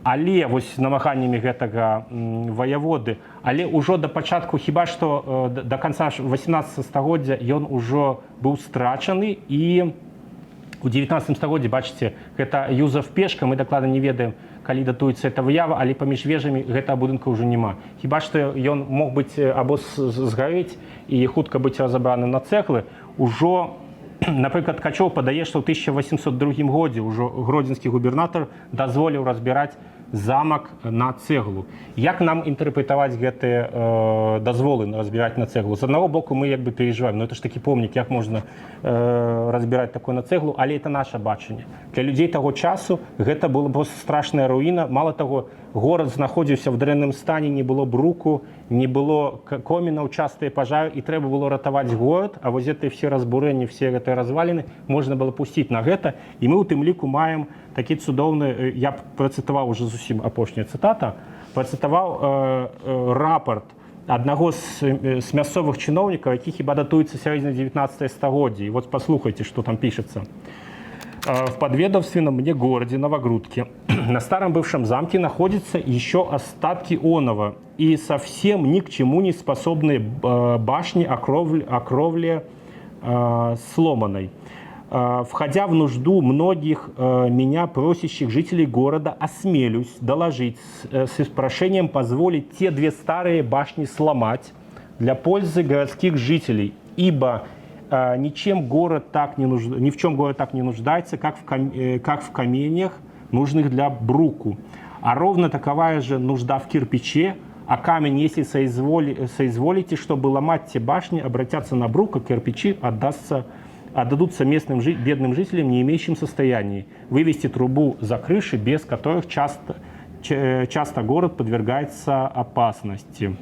але вось намаганнямі гэтага ваяводы, але ўжо да пачатку, хіба што да канца 18 стагоддзя ён ужо быў страчаны, і у 19 стагоддзі, бачыце, гэта Юзеф Пешка, мы дакладна не ведаем, калі датуецца эта выява, але паміж вежамі гэтага будынка ўжо няма. Хіба што ён мог быць або згарэць і хутка быць разабраны на цэглы. Ужо, напрыклад, Ткачоў падае, што ў 1802 годзе ўжо гродзенскі губернатар дазволіў разбіраць замак на цэглу. Як нам інтэрпрэтаваць гэтыя дазволы разбіраць на цэглу? З аднаго боку, мы як бы переживаем, ну это ж такі помнік, як можна разбіраць такое на цэглу, але это наша бачанне. Для людзей таго часу гэта была проста страшная руіна. Мало таго, горад знаходзіўся в дрэнным стане, не было бруку, не было комінаў, частыя пажары, і трэба было ратаваць горад, а вось гэтыя все разбурэнні, все гэтыя разваліны можна было пусціць на гэта, і мы ў тым ліку маем такі цудоўны, я працытаваў уже зусім апошняя цытата, працытаваў рапорт аднаго з мясцовых чыноўнікаў, які хіба датуецца сярэдзіне 19 стагоддзя. И вот послухайте, что там пишется. В подведомственном мне городе Новогрудке на старом бывшем замке находятся еще остатки оного и совсем ни к чему не способные башни окровли сломанной. Входя в нужду многих меня просящих жителей города, осмелюсь доложить с прошением позволить те две старые башни сломать для пользы городских жителей, ибо ни в чем город так не нуждается, как в каменьях, нужных для бруку. А ровно таковая же нужда в кирпиче, а камень, если соизволите, чтобы ломать те башни, обратятся на брук, а кирпичи отдадутся местным бедным жителям, не имеющим состояния. Вывести трубу за крыши, без которых часто город подвергается опасности.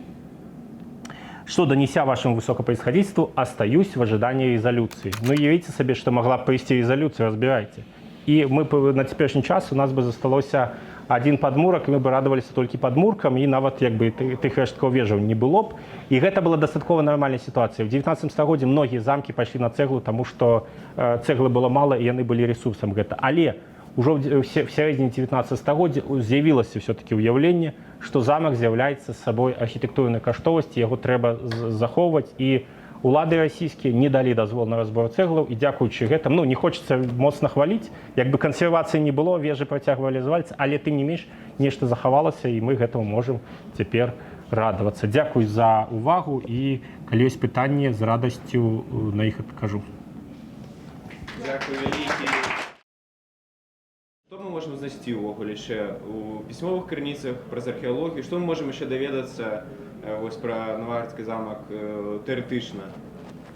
Что, донеся вашему высокопроисходительству, остаюсь в ожидании резолюции. Ну, явите себе, что могла прийти резолюция, разбирайте. И мы на теперешний час у нас бы засталося один падмурак, і мы бы радаваліся толькі падмуркам, і нават як бы тых рэшткаў вежаў не было б. І гэта была дастаткова нармальная сітуацыя. В 19 стагоддзі многія замкі пайшлі на цэглу, таму што цэглы было мала, і яны былі ресурсам гэта. Але ўжо в сярэдзіне 19 стагоддзя з'явілася все-таки ўяўленне, што замак з'яўляецца сабой архітэктурнай каштоўнасці, яго трэба захоўваць, і улады расійскія не далі дазвол на разбор цэглаў, і дзякуючы гэтым, ну, не хочацца моцна хваліць, як бы кансервацыі не было, вежы працягвалі разваліцца, але тым не менш нешта захавалася, і мы гэтаму можам цяпер радавацца. Дзякуй за увагу, і калі ёсць пытанні, з радасцю на іх адкажу. Дякую вялікі. Што мы можам знайсці ўвогуле яшчэ у пісьмовых крыніцах праз археалогію? Што мы можам яшчэ даведацца вось пра Новоградскі замак тэарэтычна?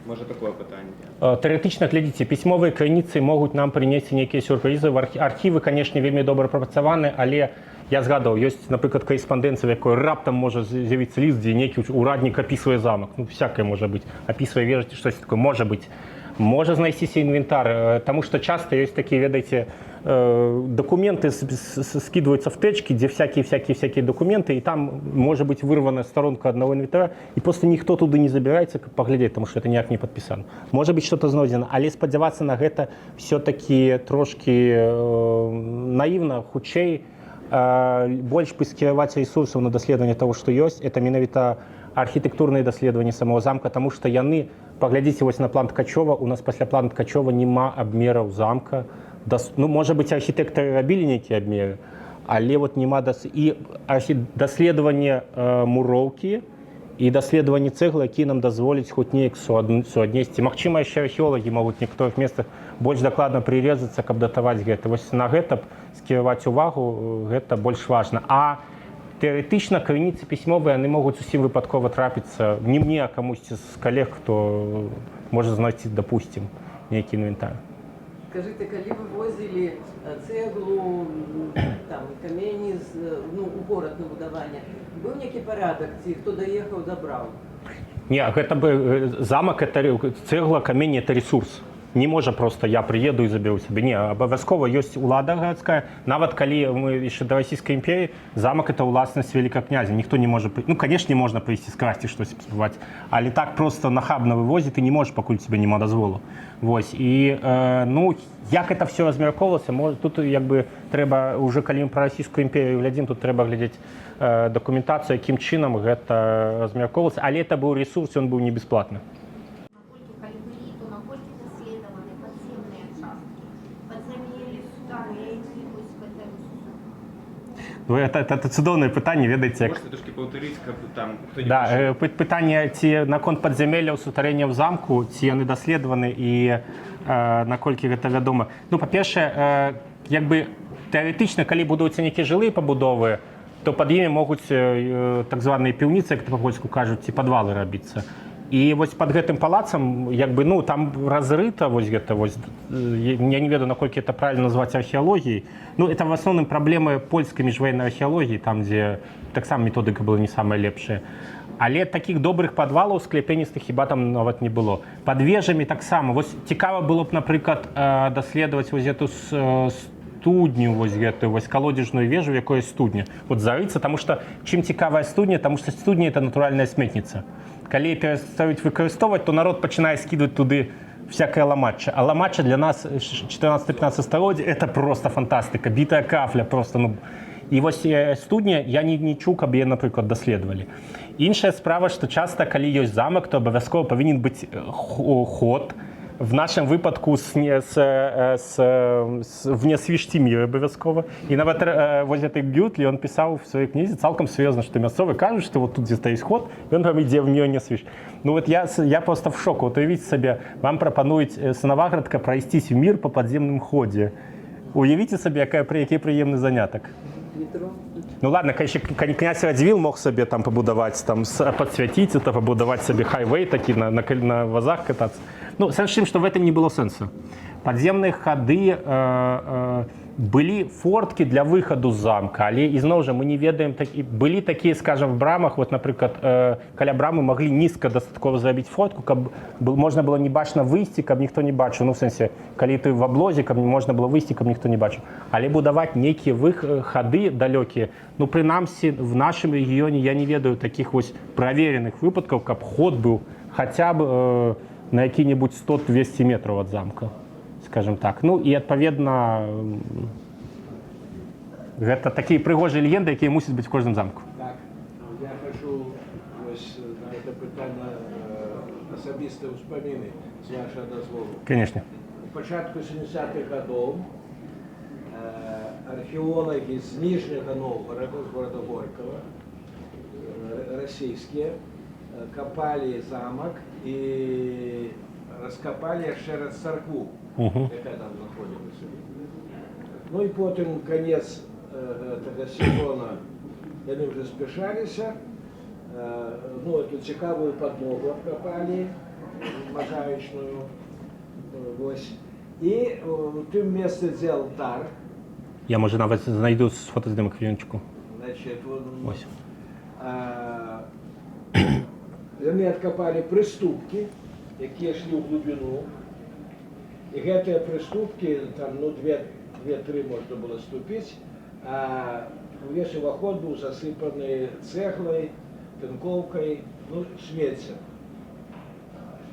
Можа, такое пытанне? Тэарэтычна, глядзіце, пісьмовыя крыніцы могуць нам прынесці нейкія сюрпрызы. Архівы, канешне, вельмі добра прапрацаваны, але я згадаў, ёсць, напрыклад, карэспандэнцыя, в якой раптам можа з'явіцца ліст, дзе нейкі ураднік апісвае замак. Ну, всякае можа быць. Апісвае вежу ці штось такое. Можа быць. Можа знайсціся інвентар, таму што часта ёсць такія, ведаеце, документы скидываются в течки, где всякие документы, и там может быть вырвана сторонка одного инвентаря, и просто никто туда не забирается поглядеть, потому что это ніяк не подписано. Может быть что-то знойдено, але спадзявацца на гэта все-таки трошки наивно, хутчэй, больш бы скіраваць ресурсаў на даследаванне того, што ёсць, это менавіта архітэктурныя даследаванні самого замка, тому што яны, паглядзіце вось на план Ткачова, у нас пасля плана Ткачова няма абмераў замка. Ну, можа быць, архітэктары рабілі нейкія абмеры, але вот няма і даследаванне муроўкі і даследаванне цэглы, які нам дазволяць хоць неяк суаднесці. Магчыма, яшчэ археолагі могуць в некаторых месцах больш дакладна прырезацца, каб датаваць гэта. Вось на гэта б скіраваць увагу, гэта больш важна. А тэарэтычна крыніцы пісьмовыя, яны могуць усім выпадкова трапіцца не мне, а камусьці з калег, хто можа знайсці, допустим, нейкі інвентар. Скажите, коли вы возили цеглу, там, камені у город на будование, был некий порядок, кто доехал, забрал? Не, гэта бы замок, это цегла, камень, это ресурс. Не можа просто я приеду и заберу себе. Не, абавязкова ёсць улада гарадская. Нават калі мы яшчэ да Расійскай імперіі, замак это ўласнасць вялікага князя. Ніхто не можа, ну, конечно, можна прыйсці скрасці штось спрабаваць, але так просто нахабна вывозіць ты не можаш, пакуль тебе няма дазволу. Вось. І ну, як это все размяркоўвалася, тут як бы трэба уже калі мы пра Расійскую імперію глядзім, тут трэба глядзець дакументацыю, якім чынам гэта размяркоўвалася, але это быў ресурс, ён быў не бясплатны. Ну, это цудоўнае пытанне, ведаеце, як... Можете трошки паўтарыць, каб там хто-нибудь... Да, пытанне, ці наконт падзямелляў, сутарэння ў замку, ці яны даследаваны і наколькі гэта вядома. Ну, па-першае, як бы тэарэтычна, калі будуюцца нейкія жылыя пабудовы, то пад імі могуць так званыя піўніцы, як па-польску кажуць, ці падвалы рабіцца. І вось пад гэтым палацам, як бы, ну, там разрыта вось гэта вось, я не ведаю, наколькі это правильно назваць археалогіяй. Ну, это в основном праблемы польскай міжваеннай археалогіі, там, дзе таксама методыка была не самая лепшая. Але такіх добрых падвалаў скляпеністых хіба там нават не было. Пад вежамі таксама. Вось цікава было б, напрыклад, даследаваць вось эту студню, вось гэтую, вось калодзежную вежу, якое студня. Вот зарыцца, таму што чым цікавая студня, таму што студня это натуральная сметніца. Калі перастаюць выкарыстоўваць, то народ пачынае скідваць туды всякое ламачча. А ламачча для нас 14-15 стагоддзя это просто фантастыка, бітая кафля просто, ну. І вось студня я не чуў, каб яе, напрыклад, даследавалі. Іншая справа, што часта, калі ёсць замак, то абавязкова павінен быць ход. В нашем выпадку внесвішці мір абавязкова. І нават вось гэты Гютлі, он пісаў в сваёй кнізе цалкам сур'ёзна, што мясцовы кажуць, што вот тут, дзе стаіць ход, ён там ідзе в внесвіш. Ну вот я просто в шоку. Вот уявіце сабе, вам прапануюць з Новаградка прайсцісь в мір па падземным ходзе. Уявіце сабе, які прыемны занятак. Ну ладно, князь Радзівіл мог сабе там пабудаваць, там падсвяціць, это пабудаваць сабе хайвей такі на вазах катацца. Ну, сэнс тым, што в этом не было сэнсу. Падземныя хады былі форткі для выхаду з замка, але ізноў жа мы не ведаем, былі такія, скажам, в брамах, вот, напрыклад, каля брамы маглі нізка дастаткова зрабіць фортку, каб можна было не бачна выйсці, каб ніхто не бачыў. Ну, в сэнсе, калі ты в аблозе, каб можна было выйсці, каб ніхто не бачыў. Але будаваць нейкія хады далёкія, ну, прынамсі, в нашым рэгіёне я не ведаю такіх вось правереных выпадкаў, каб ход быў хаця б на які-небудзь 100-200 метраў ад замка, скажем так. Ну, і, адпаведна, гэта такія прыгожыя легенды, якія мусяць быць в кожным замку. Так, я хочу ось на это пытанне асабістыя ўспаміны, з вашага дазволу. Конечно. У пачатку 70-х гадоў археолагі з Ніжняга Новгорода, з горада Горького, расійскія, копали замок и раскопали яшчэ раз царкву, якая там знаходзілася. Ну і потым конец этого сезона яны уже спяшаліся, ну эту цікавую подмогу откопали, мозаичную, вось. І в тым месцы дзе алтар. Я, можа, нават знайду фотаздымак хвілінчыку. Значит, ось. Яны адкапалі прыступкі, якія ішлі ў глыбіну. І гэтыя прыступкі, там, ну, 2-3 можна було ступити, а весь уваход був засипаний цеглою, тинковкою, ну, сміттям.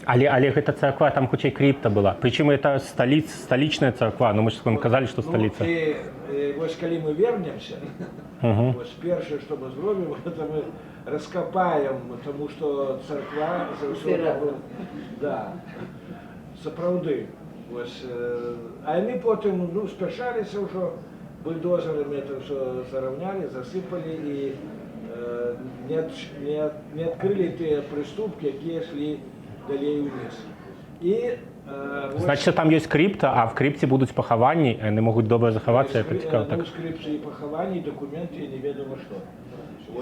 Але гэта царква, там хоць і крипта была. Причем это столичная царква, но мы же вам казали, что столица. Ну, і ось коли ми вернемся, ось перше, що ми зробимо, це ми розкопаємо, тому що церква да, справді. Ось, а ми потім ну, спішалися вже, бульдозерами це все зарівняли, засипали і не відкрили ті приступки, які йшли далі вниз. І Значить, там є крипта, а в крипті будуть поховані, вони можуть добре заховатися, це цікаво. Ну, скрипці і поховання, і документи, і невідомо що.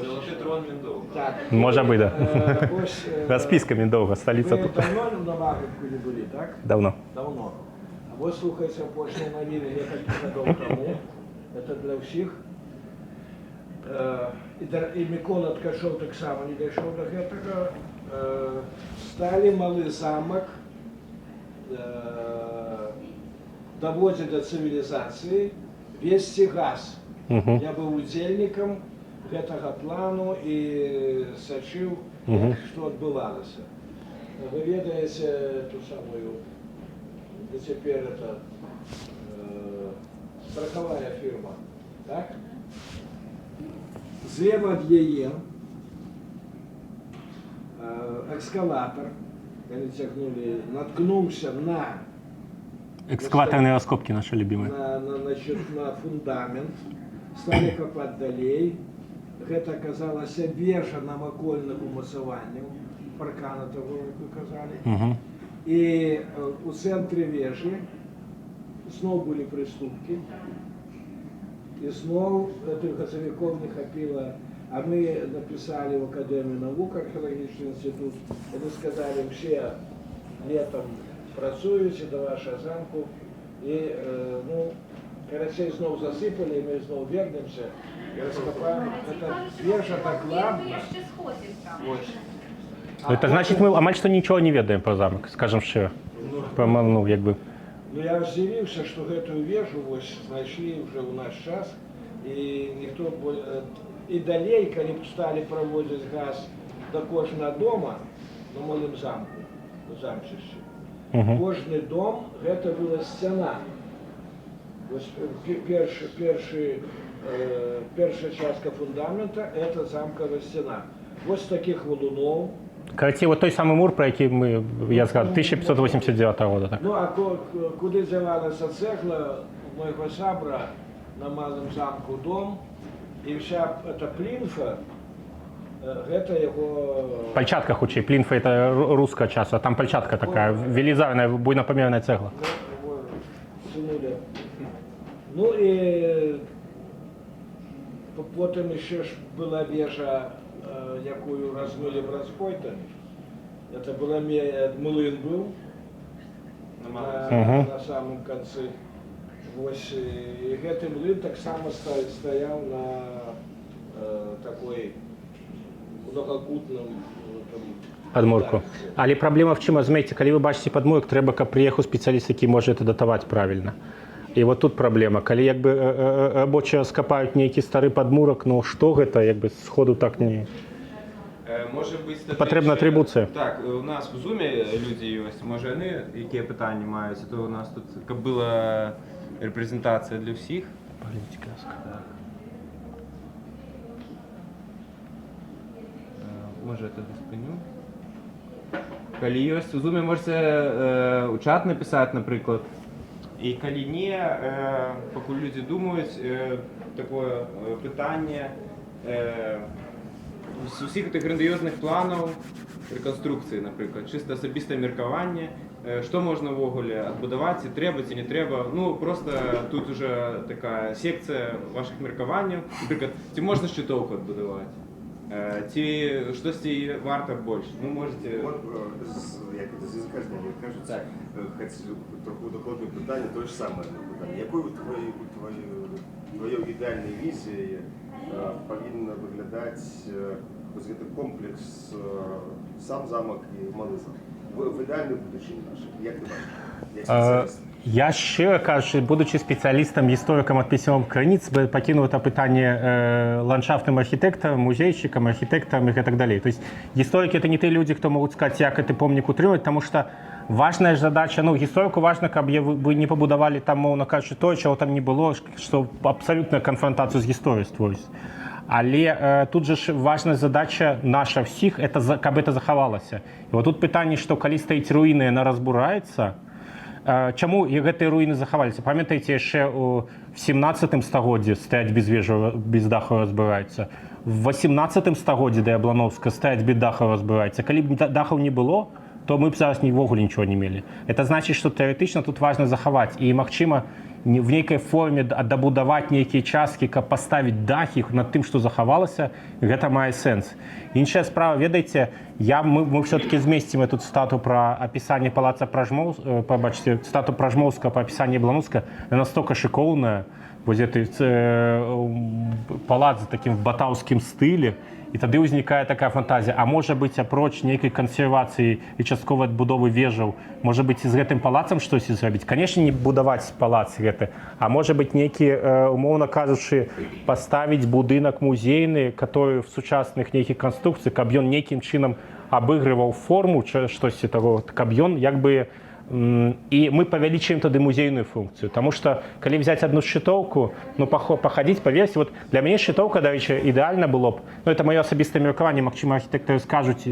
Золотий трон Міндовга. Так. Може бути, да. Ось, Розписка Міндовга, столиця ви тут. давно на Магрибку не були, так? Давно. Давно. А вот слухайте, пошли новини несколько годов тому. Это для всіх. І Микола Ткачов так само не дійшов до этого. Стали малий замок, доводить до цивілізації, вести газ. Я був удільником гэтага плану і сачыў, што адбывалася. Вы ведаеце ту самую, і цяпер это страховая фірма, так? Злева ад яе экскаватор, яны цягнули, наткнуўся на Экскаваторные раскопки наши любимые. на фундамент, стали копать далей. Гэта аказалася вежа навакольных умацаванняў, паркана таго, як вы казалі. І у цэнтры вежы зноў былі прыступкі, і зноў гэтых газавікоў не хапіла. А мы написали в Академию наук, археологический институт, и мы сказали, все летом працуете до вашего замку, и, ну, короче, снова засыпали, и мы снова вернемся и раскопаем. Это вежа докладно. Это значит, мы амаль что ничего не ведаем про замок, скажем щиро. Ну, як бы. Ну, я здзівіўся, што гэтую вежу вось знайшлі ўжо ў наш час, і ніхто і далей, калі б сталі праводзіць газ да кожнага дома на малым замку, у замчышчы, кожны дом гэта была сцяна. Вось першая частка фундамента это замкавая сцяна. Вось таких валуноў. Короче, вот той самый мур, про який я сказал, 1589 года. Так. Ну, а куди дзявалася цегла у майго сябра на малым замку дом, і вся эта плінфа, гэта яго... Пальчатка хутчэй, плінфа это русская часть, а там пальчатка такая, велизарная, буйнопомерная цегла. Ну і потім ще ж була вежа, якую размыли бронспойтами. Это была млын был на самом конце. Вось, і гэты млын так само стаяў на такой многокутным Падмурку. Але праблема в чым, разумееце, калі вы бачыце падмурак, трэба, каб прыехаў спецыяліст, які можа это датаваць правільна. І вот тут праблема. Калі як бы рабочыя скапаюць нейкі стары падмурак, ну што гэта, як бы сходу так не... Може бути Потрібна атрибуція. Так, у нас в Zoom люди є, може вони які питання мають, то у нас тут як була репрезентація для всіх. Так. Може я тоді спиню. Коли є у Zoom, можете у чат написати, наприклад. І коли ні, поки люди думають, таке питання, з усіх тих грандіозних планів реконструкції, наприклад, чисто особисте міркування, що можна ввогуле відбудувати, ці треба, ці не треба. Ну, просто тут вже така секція ваших міркувань. Наприклад, ці можна щитовку відбудувати, ці щось варто більше. Ну, можете... Як це з язика кажуть, трохи доходне питання, то ж саме питання. Якою твоєю ідеальною візією повинен виглядати ось цей комплекс, сам замок і малий замок? В ідеальній будучині нашій, як ти бачиш? Я щиро кажучи, будучи спеціалістом, істориком від письмових криниць, би покинув це питання ландшафтним архітекторам, музейщикам, архітекторам і так далі. Тобто історики – це не ті люди, хто можуть сказати, як цей пам'ятник утримувати, тому що важна задача, ну, історику важно, щоб ви не побудували там, мовно кажучи, то, чого там не було, що абсолютно конфронтацію з історією створюється. Але тут же ж важна задача наша всіх, щоб це заховалося. І от тут питання, що коли стоїть руїни, вона розбирається. Чому гэтыя руіны захаваліся? Памятаеце, яшчэ в 17 стагоддзі стаяць без даху разбіраюцца. В 18 стагоддзі да Яблановска стаяць без даху разбіраюцца. Калі б дахаў не было, то мы б зараз нівогуле нічого не мелі. Это значыць, што тэарэтычна тут важна захаваць. І, магчыма, в нейкай форме дабудаваць нейкія часткі, каб паставіць дахі над тым, што захавалася, гэта мае сэнс. Іншая справа, ведаеце, мы все-таки змесцім эту цитату про описание палаца Пражмоўскага, пабачце, цитату Пражмоўскага по описанию Яблановска, она настолько шикоўная, вот этот палац в таким батаўскім стылі, і тады ўзнікае такая фантазія, а можа быць, апроч нейкай кансервацыі і частковай адбудовы вежаў, можа быць, і з гэтым палацам штосьці зрабіць? Канешне, не будаваць палац гэты, а можа быць, нейкі, умоўна кажучы, паставіць будынак музейны, который в сучасных нейкіх канструкцый, каб ён нейкім чынам абыгрываў форму, штосьці таго, каб ён як бы и мы павялічваем тады музейную функцию. Потому что, калі взять одну шчытоўку, ну, походить, поверьте, вот для мяне шчытоўка, дарэчы, ідэальна было б, ну, это маё асабістае меркаванне, магчыма, архітэктары скажуць,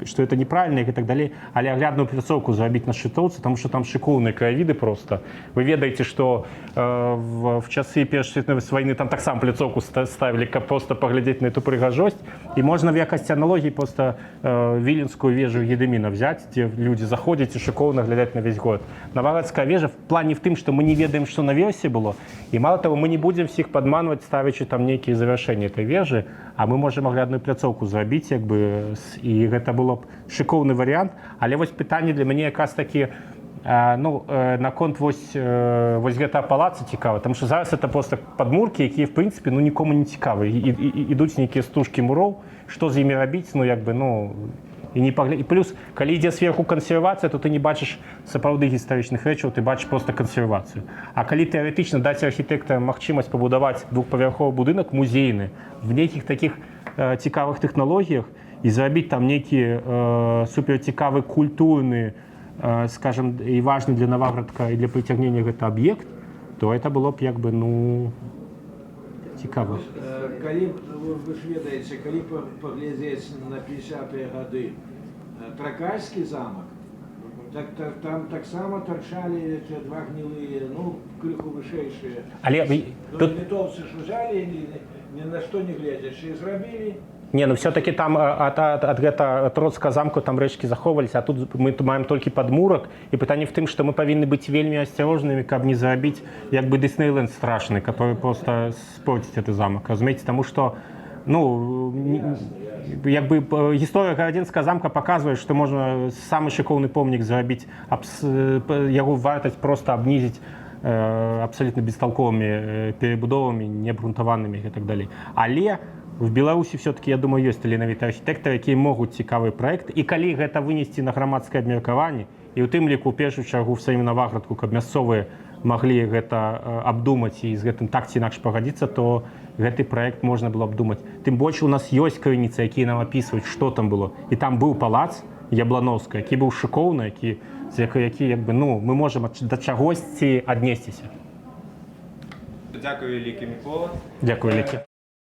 что это неправильно и так далее, але аглядную пляцоўку зрабіць на шчытоўцы, потому что там шыкоўныя краявіды просто. Вы ведаеце, что в часы Першай световой войны там таксама пляцоўку ставілі, каб просто паглядзець на эту прыгажосць, і можна в якасці аналогіі просто Віленскую вежу Гедыміна взять, где люди заходят и шикоўна глядаць на весь город. Наваградская вежа в плане в тым, что мы не ведаем, что наверсе было, и мало того, мы не будем всех подманывать, ставячи там некие завершения этой вежи, а мы можем аглядную пляцоўку зрабіць, як бы, і гэта было б шикоўны вариант. Але вось пытанне для мяне якраз таки, ну, наконт вось гэта палаца цікава, потому что зараз это просто подмурки, якія в принципе, ну, нікому не цікавы, ідуць нейкія стужкі муроў, што з імі рабіць, ну, як бы, ну, і плюс, калі ідзе сверху кансервацыя, то ты не бачыш сапраўды гістарычных рэчаў, ты бачыш просто кансервацыю. А калі тэарэтычна даць архітэктарам магчымасць пабудаваць двухпавярховы будынак музейны в нейкіх такіх цікавых тэхналогіях і зрабіць там нейкі суперцікавы культурны, скажем, і важны для Наваградка і для прыцягнення гэта аб'ект, то это было б як бы, ну, цікава. Калі, вы ж ведаеце, калі паглядзець на 50-е гады Тракальскі замак, так там таксама тарчалі два гнілыя, ну, крыху вышэйшыя. Але літоўцы ж узялі, ні на што не гледзячы, і зрабілі. Не, ну все-таки там от Троцкага замку там рэчкі захоўваліся, а тут мы маем толькі падмурак, і пытанне в тым, што мы павінны быць вельмі асцярожнымі, каб не зрабіць як бы Диснейленд страшны, который просто спортить этот замок, разумееце, тому што, ну, як бы гісторыя Гарадзенскага замка паказвае, што можна самы шыкоўны помнік зрабіць, яго вартасць просто абнізіць абсолютно бестолковыми перебудовами, неабгрунтаванымі і так далей. Але в Беларусі все-таки, я думаю, ёсць таленавітыя архітэктары, якія могуць цікавы праект, і калі гэта вынесці на грамадскае абмеркаванне, і ў тым ліку, у першую чаргу, в самім Наваградку, каб мясцовыя маглі гэта абдумаць і з гэтым так ці інакш пагадзіцца, то гэты праект можна было абдумаць. Тым больш у нас ёсць крыніцы, якія нам апісваюць, што там было. І там быў палац Яблановска, які быў шыкоўны, які як бы, ну, мы можам да чагосьці аднесціся. Дякую, вялікі, Мікола. Дякую, вялікі.